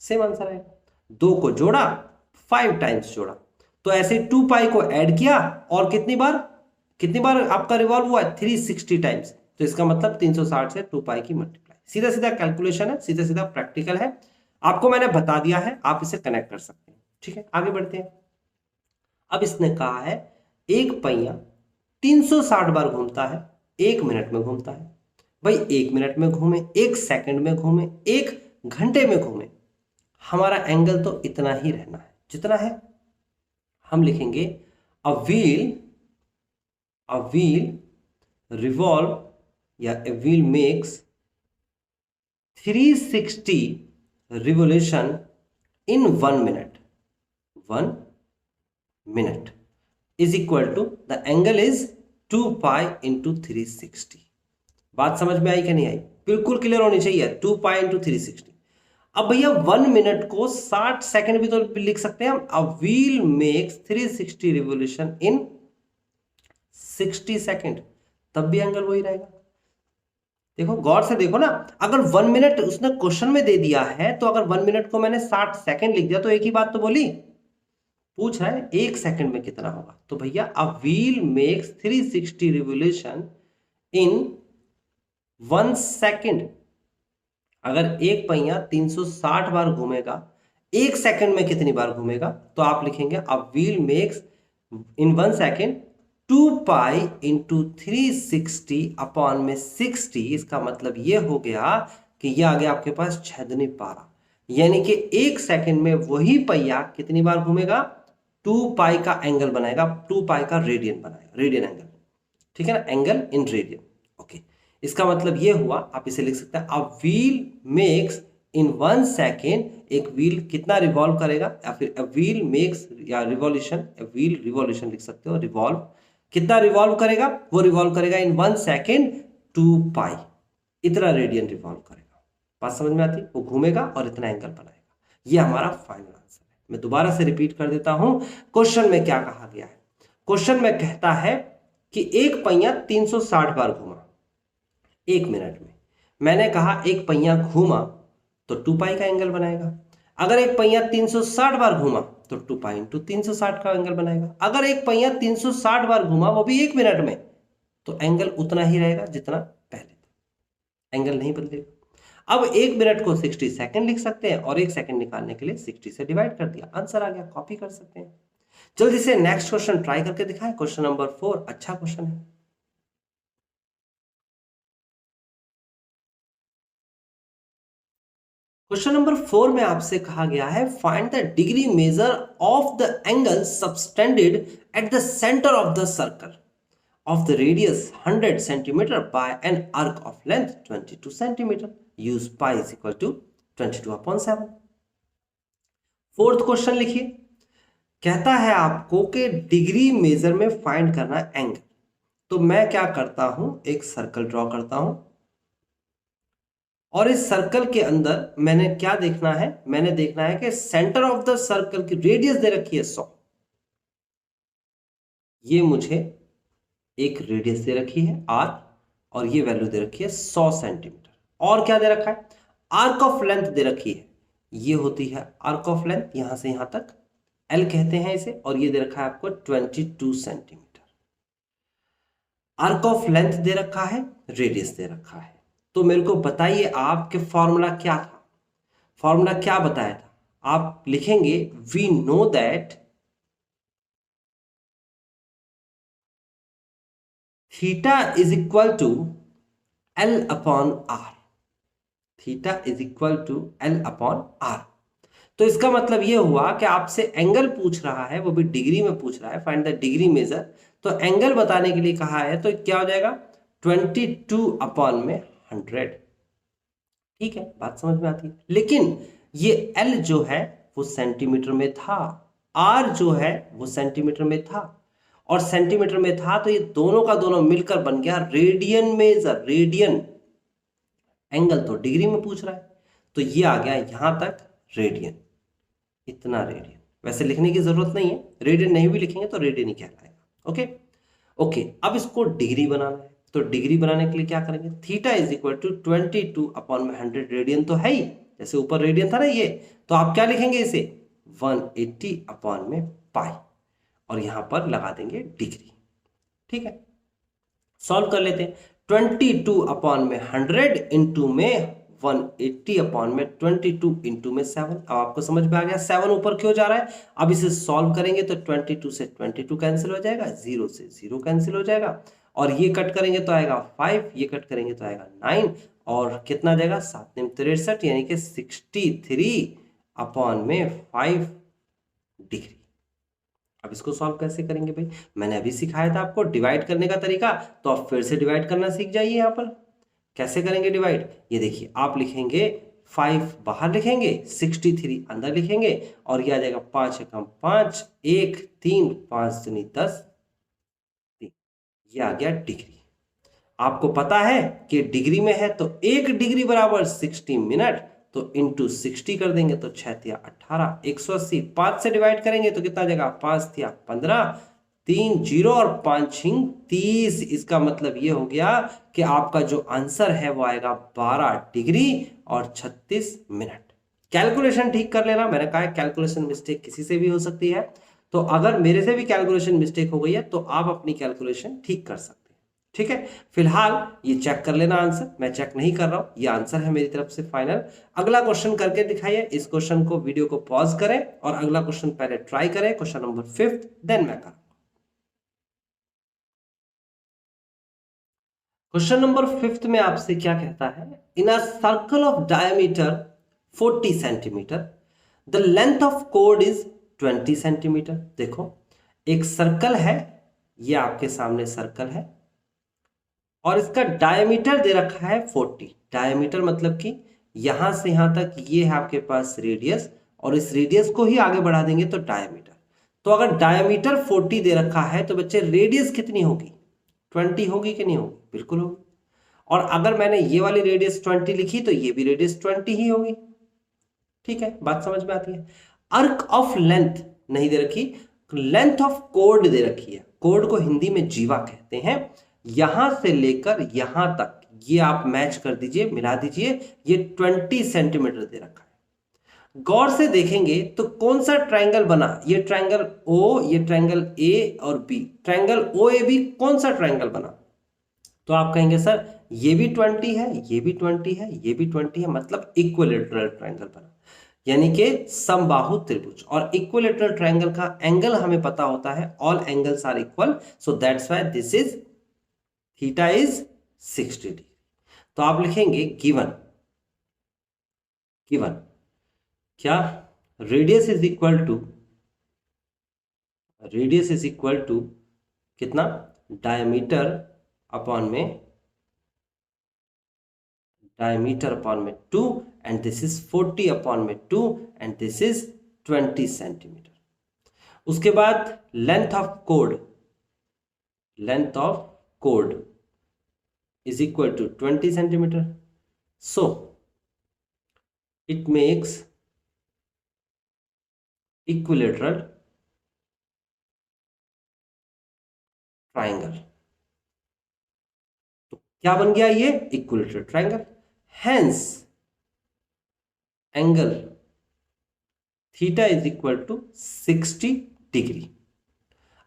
सेम आंसर आएगा। 2 को जोड़ा, 5 टाइम्स जोड़ा, तो ऐसे 2 पाई को ऐड किया, और कितनी बार आपका रिवॉल्व हुआ है 360 टाइम्स। तो इसका मतलब 360 से 2 पाई की मल्टीप्लाई। सीधा सीधा कैलकुलेशन है, सीधा सीधा प्रैक्टिकल है, आपको मैंने बता दिया है, आप इसे कनेक्ट कर सकते हैं। ठीक है, आगे बढ़ते हैं। अब इसने कहा है एक पहिया 360 बार घूमता है, 1 मिनट में घूमता है। भाई 1 मिनट में घूमे, 1 सेकंड में घूमे, 1 घंटे में घूमे, हमारा एंगल तो इतना ही रहना है जितना है। हम लिखेंगे अ व्हील रिवॉल्व, या a wheel makes 360 revolution in 1 minute. 1 minute is equal to, the angle is 2 pi into 360। बात समझ में आई कि नहीं आई, बिल्कुल क्लियर होनी चाहिए। 2 पाई इंटू 360। अब भैया 1 मिनट को 60 सेकंड भी तो लिख सकते हैं हम। A wheel makes 360 revolution in 60 second, तब भी एंगल वही रहेगा। देखो गौर से देखो ना, अगर 1 मिनट उसने क्वेश्चन में दे दिया है, तो अगर 1 मिनट को मैंने 60 सेकंड लिख दिया तो एक ही बात तो बोली। पूछ रहा है 1 सेकंड में कितना होगा, तो भैया a wheel makes 360 revolution in 1 second. अगर एक पहिया 360 बार घूमेगा, 1 सेकंड में कितनी बार घूमेगा, तो आप लिखेंगे a wheel makes in 1 second 2 pi into 360 upon में 60। इसका मतलब ये हो गया कि ये आ गया आपके पास 6×12, यानी कि 1 सेकंड में वही पहिया कितनी बार घूमेगा, 2 पाई का एंगल बनाएगा, 2 पाई का रेडियन बनाएगा, रेडियन एंगल, ठीक है ना, एंगल इन रेडियन। ओके, इसका मतलब ये हुआ, आप इसे लिख सकते हैं a wheel makes in 1 second, एक व्हील कितना रिवॉल्व करेगा, या फिर अ व्हील मेक्स या रिवॉल्यूशन, व्हील रिवॉल्यूशन लिख सकते हो, रिवॉल्व कितना रिवॉल्व करेगा, वो रिवॉल्व करेगा इन 1 सेकेंड 2 पाई, इतना रेडियन रिवॉल्व करेगा। बात समझ में आती है, वो घूमेगा और इतना एंगल बनाएगा। ये हमारा फाइनल आंसर है। मैं दोबारा से रिपीट कर देता हूं, क्वेश्चन में क्या कहा गया है। क्वेश्चन में कहता है कि एक पहिया 360 बार घूमा 1 मिनट में। मैंने कहा एक पहिया घूमा तो 2 पाई का एंगल बनाएगा। अगर एक पहिया 360 बार घूमा तो 2 पाई इंटू 360 का एंगल बनाएगा। अगर एक पहिया 360 बार घूमा वो भी 1 मिनट में, तो एंगल उतना ही रहेगा जितना पहले था, एंगल नहीं बदलेगा। अब 1 मिनट को 60 सेकंड लिख सकते हैं और 1 सेकंड निकालने के लिए 60 से डिवाइड कर दिया, आंसर आ गया, कॉपी कर सकते हैं। जल्दी से नेक्स्ट क्वेश्चन ट्राई करके दिखाएं, क्वेश्चन नंबर 4, अच्छा क्वेश्चन है। क्वेश्चन नंबर 4 में आपसे कहा गया है find the degree measure of the angle subtended at the centre of the circle of the radius 100 centimeter by an arc of length 22 centimeter. Use pi is equal to 22/7. Fourth question लिखिए, कहता है आपको कि डिग्री मेजर में फाइंड करना एंगल। तो मैं क्या करता हूं, एक सर्कल ड्रॉ करता हूं और इस सर्कल के अंदर मैंने क्या देखना है, मैंने देखना है कि सेंटर ऑफ द सर्कल की रेडियस दे रखी है 100। ये मुझे एक रेडियस दे रखी है r और ये वैल्यू दे रखी है 100 सेंटीमीटर। और क्या दे रखा है, आर्क ऑफ लेंथ दे रखी है, ये होती है आर्क ऑफ लेंथ, यहां से यहां तक L कहते हैं इसे, और ये दे रखा है आपको 22 सेंटीमीटर। आर्क ऑफ लेंथ दे रखा है, रेडियस दे रखा है। तो मेरे को बताइए आपके फॉर्मूला क्या था, फॉर्मूला क्या बताया था। आप लिखेंगे we know that theta is equal to L upon R, theta is equal to L upon R। तो इसका मतलब यह हुआ कि आपसे एंगल पूछ रहा है, वो भी डिग्री में पूछ रहा है, फाइंड द डिग्री मेजर। तो एंगल बताने के लिए कहा है, तो क्या हो जाएगा 22 अपॉन में 100। ठीक है, बात समझ में आती है। लेकिन ये L जो है वो सेंटीमीटर में था, R जो है वो सेंटीमीटर में था, और सेंटीमीटर में था तो ये दोनों का दोनों मिलकर बन गया रेडियन मेजर, रेडियन। एंगल तो डिग्री में पूछ रहा है, तो ये आ गया यहां तक रेडियन, इतना रेडियन। वैसे लिखने की जरूरत नहीं है, रेडियन नहीं भी लिखेंगे तो रेडियन ही कहलाएगा। ओके ओके, अब इसको डिग्री बनाना है, तो डिग्री बनाने के लिए क्या करेंगे, theta is equal to 22 upon में 100, रेडियन तो है ही, जैसे ऊपर रेडियन था ना ये, तो आप क्या लिखेंगे इसे 180 अपॉन में पाई, और यहां पर लगा देंगे डिग्री। ठीक है, सॉल्व कर लेते हैं। 22 अपॉन में 100 इंटू में 180 अपॉन में 22 इंटू में 7। अब आपको समझ में आ गया 7 ऊपर क्यों जा रहा है। अब इसे सॉल्व करेंगे तो 22 से 22 कैंसिल हो जाएगा, 0 से 0 कैंसिल हो जाएगा, और ये कट करेंगे तो आएगा 5, ये कट करेंगे तो आएगा 9, और कितना जाएगा 7 63, यानी कि 63 अपॉन में 5 डिग्री। अब इसको सॉल्व कैसे करेंगे भाई, मैंने अभी सिखाया था आपको डिवाइड करने का तरीका, तो आप फिर से डिवाइड करना सीख जाइए। यहाँ पर कैसे करेंगे डिवाइड, ये देखिए, आप लिखेंगे 5 बाहर लिखेंगे, 63 अंदर लिखेंगे, और ये आ जाएगा 5 एकम 5, 1 3, 5 दूनी 10, 3, ये आ गया डिग्री। आपको पता है कि डिग्री में है तो 1 डिग्री बराबर 60 मिनट, तो इंटू 60 कर देंगे तो 6 तिया 18, 180 5 से डिवाइड करेंगे तो कितना जगह, 5 तिया 15, 3 जीरो और 5 हिंग 30। इसका मतलब ये हो गया कि आपका जो आंसर है वो आएगा 12 डिग्री और 36 मिनट। कैलकुलेशन ठीक कर लेना, मैंने कहा कैलकुलेशन मिस्टेक किसी से भी हो सकती है, तो अगर मेरे से भी कैलकुलेशन मिस्टेक हो गई है तो आप अपनी कैलकुलेशन ठीक कर सकते हैं। ठीक है, फिलहाल ये चेक कर लेना आंसर, मैं चेक नहीं कर रहा हूं, ये आंसर है मेरी तरफ से फाइनल। अगला क्वेश्चन करके दिखाइए, इस क्वेश्चन को वीडियो को पॉज करें और अगला क्वेश्चन पहले ट्राई करें, क्वेश्चन नंबर 5 देन मैं करूंगा। क्वेश्चन नंबर 5 में आपसे क्या कहता है, in a circle of diameter 40 centimetre the length of कोड इज 20 सेंटीमीटर। देखो एक सर्कल है, ये आपके सामने सर्कल है और इसका डायमीटर दे रखा है 40। डायमीटर मतलब कि यहां से यहां तक ये है आपके पास रेडियस, और इस रेडियस को ही आगे बढ़ा देंगे तो डायमीटर। तो अगर डायमीटर 40 दे रखा है तो बच्चे रेडियस कितनी होगी, 20 होगी कि नहीं होगी, बिल्कुल होगी। और अगर मैंने ये वाली रेडियस 20 लिखी तो ये भी रेडियस 20 ही होगी। ठीक है, बात समझ में आती है। आर्क ऑफ लेंथ नहीं दे रखी, लेंथ ऑफ कोड दे रखी है। कोड को हिंदी में जीवा कहते हैं। यहां से लेकर यहां तक ये आप मैच कर दीजिए, मिला दीजिए, ये 20 सेंटीमीटर दे रखा है। गौर से देखेंगे तो कौन सा ट्रायंगल बना, ये ट्रायंगल ओ, ये ट्रायंगल ए और B, triangle O A B कौन सा ट्रायंगल बना, तो आप कहेंगे सर ये भी 20 है, ये भी 20 है, ये भी 20 है, मतलब इक्विलेटरल ट्रायंगल बना, यानी कि समबाहु त्रिभुज। और इक्विलेटरल ट्रायंगल का एंगल हमें पता होता है, all angles are equal, so that's why this is theta is 60 degree. तो आप लिखेंगे गिवन, गिवन क्या, radius is equal to, radius is equal to कितना, डायमीटर अपॉन में, डायमीटर अपॉन में 2 एंड दिस इज 40 अपॉन में 2 एंड दिस इज 20 सेंटीमीटर। उसके बाद length of code, length of code is equal to 20 centimeter. So it makes equilateral triangle. तो क्या बन गया ये, equilateral triangle. Hence angle theta is equal to 60 degree.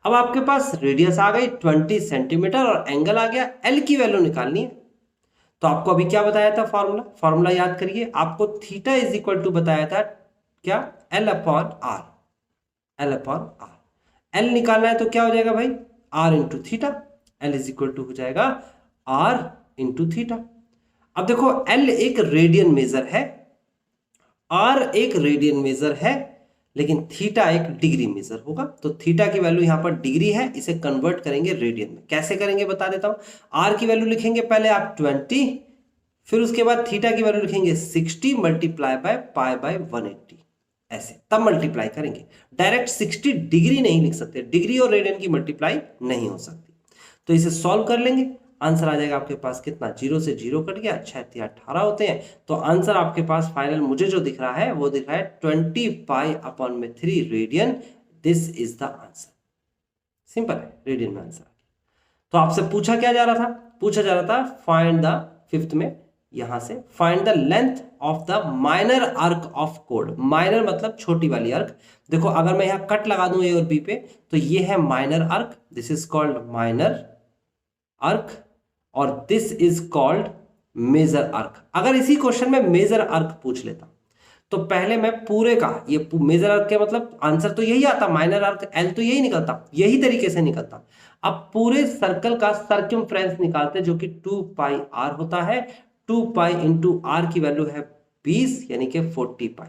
अब आपके पास रेडियस आ गई 20 सेंटीमीटर और एंगल आ गया, एल की वैल्यू निकालनी है। तो आपको अभी क्या बताया था, फॉर्मूला, फॉर्मूला याद करिए, आपको थीटा इज इक्वल टू बताया था क्या, L upon R, L upon R. L निकालना है तो क्या हो जाएगा भाई, R into theta, L is equal to हो जाएगा आर इंटू थीटा। अब देखो एल एक रेडियन मेजर है, आर एक रेडियन मेजर है, लेकिन थीटा एक डिग्री मेजर होगा। तो थीटा की वैल्यू यहां पर डिग्री है, इसे कन्वर्ट करेंगे रेडियन में। कैसे करेंगे बता देता हूं। आर की वैल्यू लिखेंगे पहले आप 20, फिर उसके बाद थीटा की वैल्यू लिखेंगे 60 मल्टीप्लाई बाय पाई बाय 180, ऐसे तब मल्टीप्लाई करेंगे। डायरेक्ट 60 डिग्री नहीं लिख सकते, डिग्री और रेडियन की मल्टीप्लाई नहीं हो सकती। तो इसे सॉल्व कर लेंगे, आंसर आ जाएगा आपके पास कितना, 0 से 0 कट गया, 6 तिया 18 होते हैं। तो आंसर आपके पास फाइनल मुझे जो दिख रहा है वो दिख रहा है 20 पाई अपॉन में 3 radian. This is the answer, simple है, रेडियन में आंसर आ गया। तो आपसे पूछा क्या जा रहा था, पूछा जा रहा था फाइंड द, 5th में यहां से find the length of the minor arc of code. Minor मतलब छोटी वाली आर्क। देखो अगर मैं यहां कट लगा दूं ए और बी पे, तो ये है minor arc, this is called minor arc, और this is called major arc. अगर इसी क्वेश्चन में मेजर आर्क पूछ लेता तो पहले मैं पूरे का, ये मेजर आर्क के मतलब आंसर तो यही आता, माइनर आर्क एल तो यही निकलता, यही तरीके से निकलता। अब पूरे सर्कल का सर्कमफ्रेंस निकालते जो कि 2 पाई आर होता है। 2 पाई इंटू आर की वैल्यू है 20 यानी कि 40 पाई,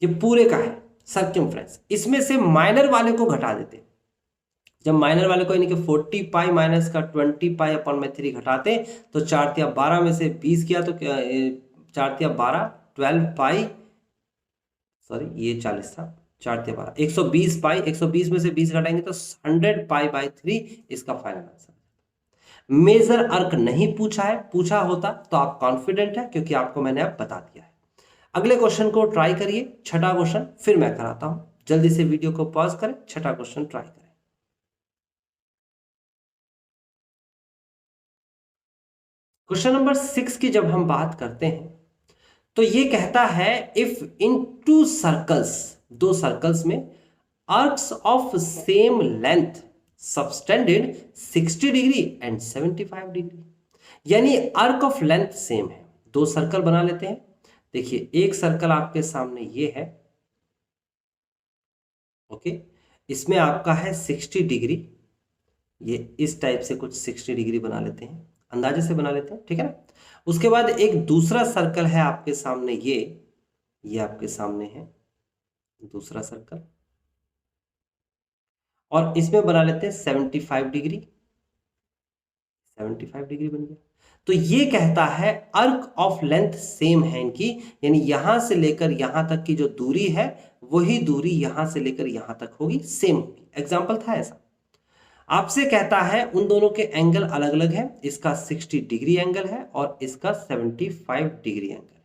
ये पूरे का है सर्कमफ्रेंस। इसमें से माइनर वाले को घटा देते, जब माइनर वाले को यानी कि 40 पाई माइनस का 20 पाई अपॉन में 3 घटाते तो 4 तिया 12 में से 20 किया तो 4 तिया 12, 12 पाई, सॉरी ये 40 था, 4 तिया 12, 120 पाई, 120 में से 20 घटाएंगे तो 100 पाई बाई 3 इसका फाइनल आंसर। मेजर आर्क नहीं पूछा है, पूछा होता तो आप कॉन्फिडेंट है क्योंकि आपको मैंने अब बता दिया है। अगले क्वेश्चन को ट्राई करिए, छठा क्वेश्चन फिर मैं कराता हूं। जल्दी से वीडियो को पॉज करें, छठा क्वेश्चन ट्राई करें। क्वेश्चन नंबर 6 की जब हम बात करते हैं तो ये कहता है इफ इन टू सर्कल्स, दो सर्कल्स में arcs of same length subtended 60 degree and 75 degree, यानी आर्क ऑफ लेंथ सेम है, दो सर्कल बना लेते हैं। देखिए एक सर्कल आपके सामने ये है, ओके, इसमें आपका है 60 डिग्री, ये इस टाइप से कुछ 60 डिग्री बना लेते हैं, अंदाजे से बना लेते हैं, ठीक है ना। उसके बाद एक दूसरा सर्कल है आपके सामने, ये आपके सामने है दूसरा सर्कल, और इसमें बना लेते हैं 75 डिग्री, 75 डिग्री बन गया। तो ये कहता है आर्क ऑफ लेंथ सेम है इनकी, यानी यहां से लेकर यहां तक की जो दूरी है वही दूरी यहां से लेकर यहां तक होगी, सेम होगी। एग्जाम्पल था ऐसा। आपसे कहता है उन दोनों के एंगल अलग अलग है, इसका 60 डिग्री एंगल है और इसका 75 डिग्री एंगल है।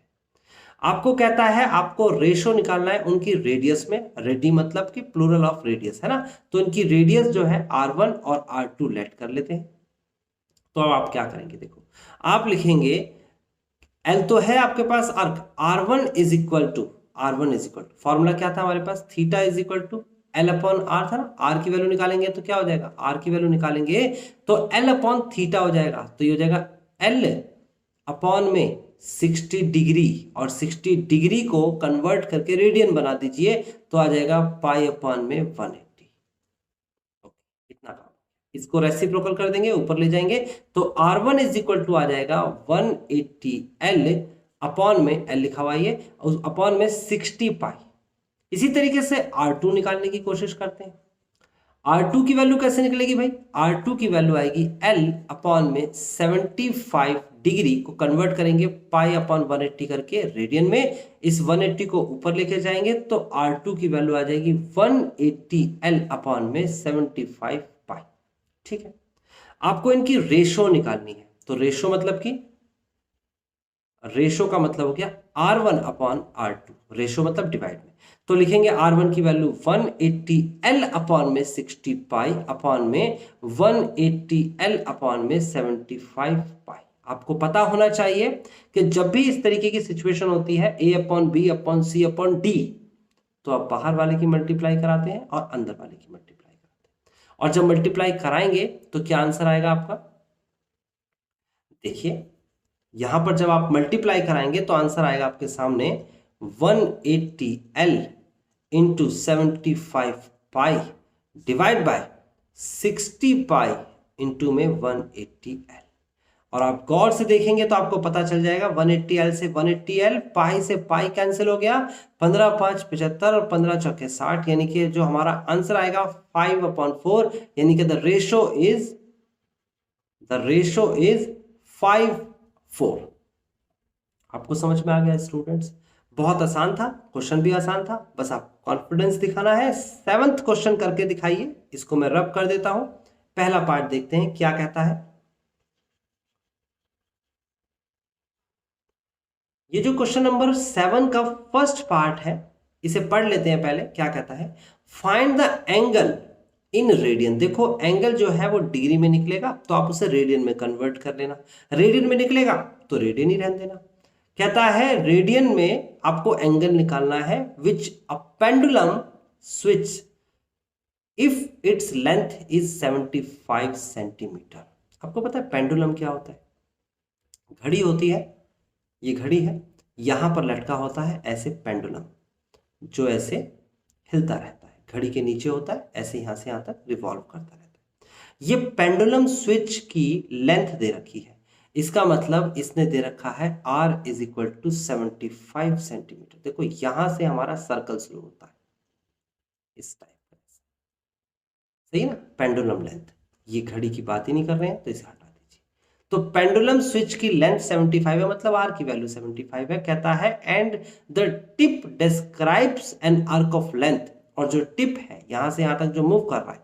आपको कहता है आपको रेशो निकालना है उनकी रेडियस में, रेडी मतलब कि प्लूरल ऑफ रेडियस है ना, तो इनकी रेडियस जो है R1 और R2 लेट कर लेते हैं। तो अब आप क्या करेंगे, देखो आप लिखेंगे L तो है आपके पास arc, R1 is equal to, formula क्या था हमारे पास, theta is equal to L upon R था ना, R की वैल्यू निकालेंगे तो क्या हो जाएगा, R की वैल्यू निकालेंगे तो L अपॉन थीटा हो जाएगा, तो ये हो जाएगा L अपॉन में 60 डिग्री, और 60 डिग्री को कन्वर्ट करके रेडियन बना दीजिए तो आ जाएगा पाई अपॉन में 180। इतना काम, इसको रेसिप्रोकल कर देंगे, ऊपर ले जाएंगे तो R1 इज इक्वल टू आ जाएगा 180 L अपॉन में, L लिखा हुआ है अपॉन में 60 पाई। इसी तरीके से R2 निकालने की कोशिश करते हैं। R2 की वैल्यू कैसे निकलेगी भाई, R2 की वैल्यू आएगी L अपॉन में 75 डिग्री को कन्वर्ट करेंगे पाई अपॉन 180 करके रेडियन में, इस 180 को ऊपर लेके जाएंगे तो R2 की वैल्यू आ जाएगी 180 L अपॉन में 75 पाई। ठीक है, आपको इनकी रेशो निकालनी है, तो रेशो मतलब कि, रेशो का मतलब हो गया R1 अपॉन R2, रेशो मतलब डिवाइड में, तो लिखेंगे R1 की वैल्यू 180 L अपॉन में 60 पाई अपॉन में 180 L अपॉन में 75 पाई। आपको पता होना चाहिए कि जब भी इस तरीके की सिचुएशन होती है A upon B upon C upon D, तो आप बाहर वाले की मल्टीप्लाई कराते हैं और अंदर वाले की मल्टीप्लाई कराते हैं, और जब मल्टीप्लाई कराएंगे तो क्या आंसर आएगा आपका, देखिए यहां पर जब आप मल्टीप्लाई कराएंगे तो आंसर आएगा आपके सामने 180 L into 75 pi divide by 60 pi into में 180 L। और आप गौर से देखेंगे तो आपको पता चल जाएगा 180 L से 180 L, पाई से पाई कैंसिल हो गया, 15 5 75 और 15 चौके 60, यानी कि जो हमारा आंसर आएगा 5/4, यानी कि द रेशो इज 5/4। आपको समझ में आ गया स्टूडेंट्स, बहुत आसान था, क्वेश्चन भी आसान था, बस आप कॉन्फिडेंस दिखाना है। 7th क्वेश्चन करके दिखाइए, इसको मैं रब कर देता हूं। पहला पार्ट देखते हैं क्या कहता है। ये जो क्वेश्चन नंबर 7 का फर्स्ट पार्ट है इसे पढ़ लेते हैं पहले। क्या कहता है, find the angle in radian. देखो एंगल जो है वो डिग्री में निकलेगा तो आप उसे रेडियन में कन्वर्ट कर लेना, रेडियन में निकलेगा तो रेडियन ही रहने देना। कहता है रेडियन में आपको एंगल निकालना है विच अ पेंडुलम स्विच if its length is 75 centimetre. आपको पता है पेंडुलम क्या होता है, घड़ी होती है, ये घड़ी है, यहां पर लटका होता है ऐसे पेंडुलम जो ऐसे हिलता रहता है, घड़ी के नीचे होता है, ऐसे यहां से यहां तक रिवॉल्व करता रहता है। ये पेंडुलम स्विच की लेंथ दे रखी है, इसका मतलब इसने दे रखा है R is equal to 75 centimeter. देखो यहां से हमारा सर्कल शुरू होता है इस टाइप का, सही ना, पेंडुलम लेंथ, ये घड़ी की बात ही नहीं कर रहे हैं तो इसे हटा दीजिए। तो पेंडुलम स्विच की लेंथ 75 है, मतलब R की वैल्यू 75 है। कहता है and the tip describes an arc of length, और जो टिप है यहां से यहां तक जो मूव कर रहा है,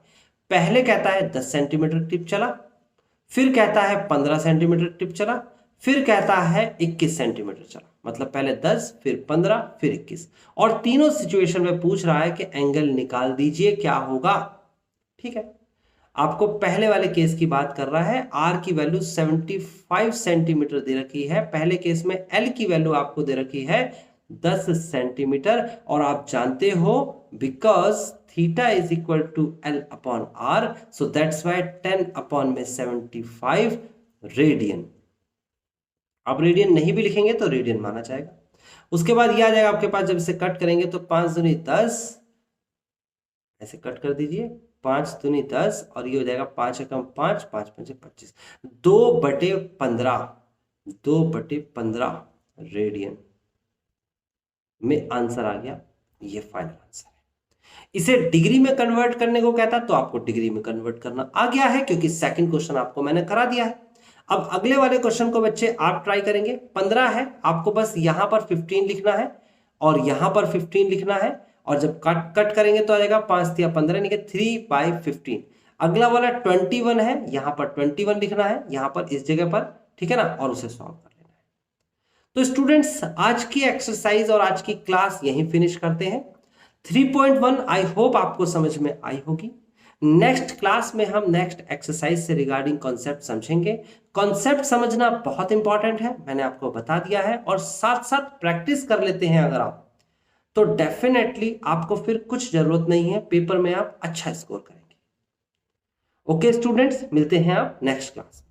पहले कहता है 10 सेंटीमीटर टिप चला, फिर कहता है 15 सेंटीमीटर टिप चला, फिर कहता है 21 सेंटीमीटर चला, मतलब पहले 10 फिर 15 फिर 21, और तीनों सिचुएशन में पूछ रहा है कि एंगल निकाल दीजिए क्या होगा। ठीक है, आपको पहले वाले केस की बात कर रहा है, आर की वैल्यू 75 सेंटीमीटर दे रखी है, पहले केस में एल की वैल्यू आपको दे रखी है 10 सेंटीमीटर, और आप जानते हो because theta is equal to L upon R, so that's why 10 upon में 75 रेडियन। आप रेडियन नहीं भी लिखेंगे तो रेडियन माना जाएगा। उसके बाद ये आ जाएगा आपके पास, जब इसे कट करेंगे तो 5 दूनी 10, ऐसे कट कर दीजिए, 5 दूनी 10, और ये हो जाएगा 5 एकम 5, 5 पंचे 25, 2/15, 2/15 रेडियन में आंसर आ गया। ये फाइनल आंसर है। इसे डिग्री में कन्वर्ट करने को कहता तो आपको डिग्री में कन्वर्ट करना आ गया है, क्योंकि सेकंड क्वेश्चन आपको मैंने करा दिया है। अब अगले वाले क्वेश्चन को बच्चे आप ट्राई करेंगे। 15 है, आपको बस यहां पर 15 लिखना है और यहां पर 15 लिखना है, और जब कट करेंगे तो आ जाएगा 5 या 15 यानी कि 3/15। अगला वाला 21 है, यहां पर 21 लिखना है, यहां पर इस जगह पर, ठीक है ना, और उसे सॉल्व कर लेना है। तो स्टूडेंट्स, आज की एक्सरसाइज और आज की क्लास यहीं फिनिश करते हैं। 3.1 आई होप आपको समझ में आई होगी। नेक्स्ट क्लास में हम नेक्स्ट एक्सरसाइज से रिगार्डिंग कॉन्सेप्ट समझेंगे। कॉन्सेप्ट समझना बहुत इंपॉर्टेंट है, मैंने आपको बता दिया है, और साथ साथ प्रैक्टिस कर लेते हैं अगर आप, तो डेफिनेटली आपको फिर कुछ जरूरत नहीं है, पेपर में आप अच्छा स्कोर करेंगे। ओके स्टूडेंट्स, मिलते हैं आप नेक्स्ट क्लास।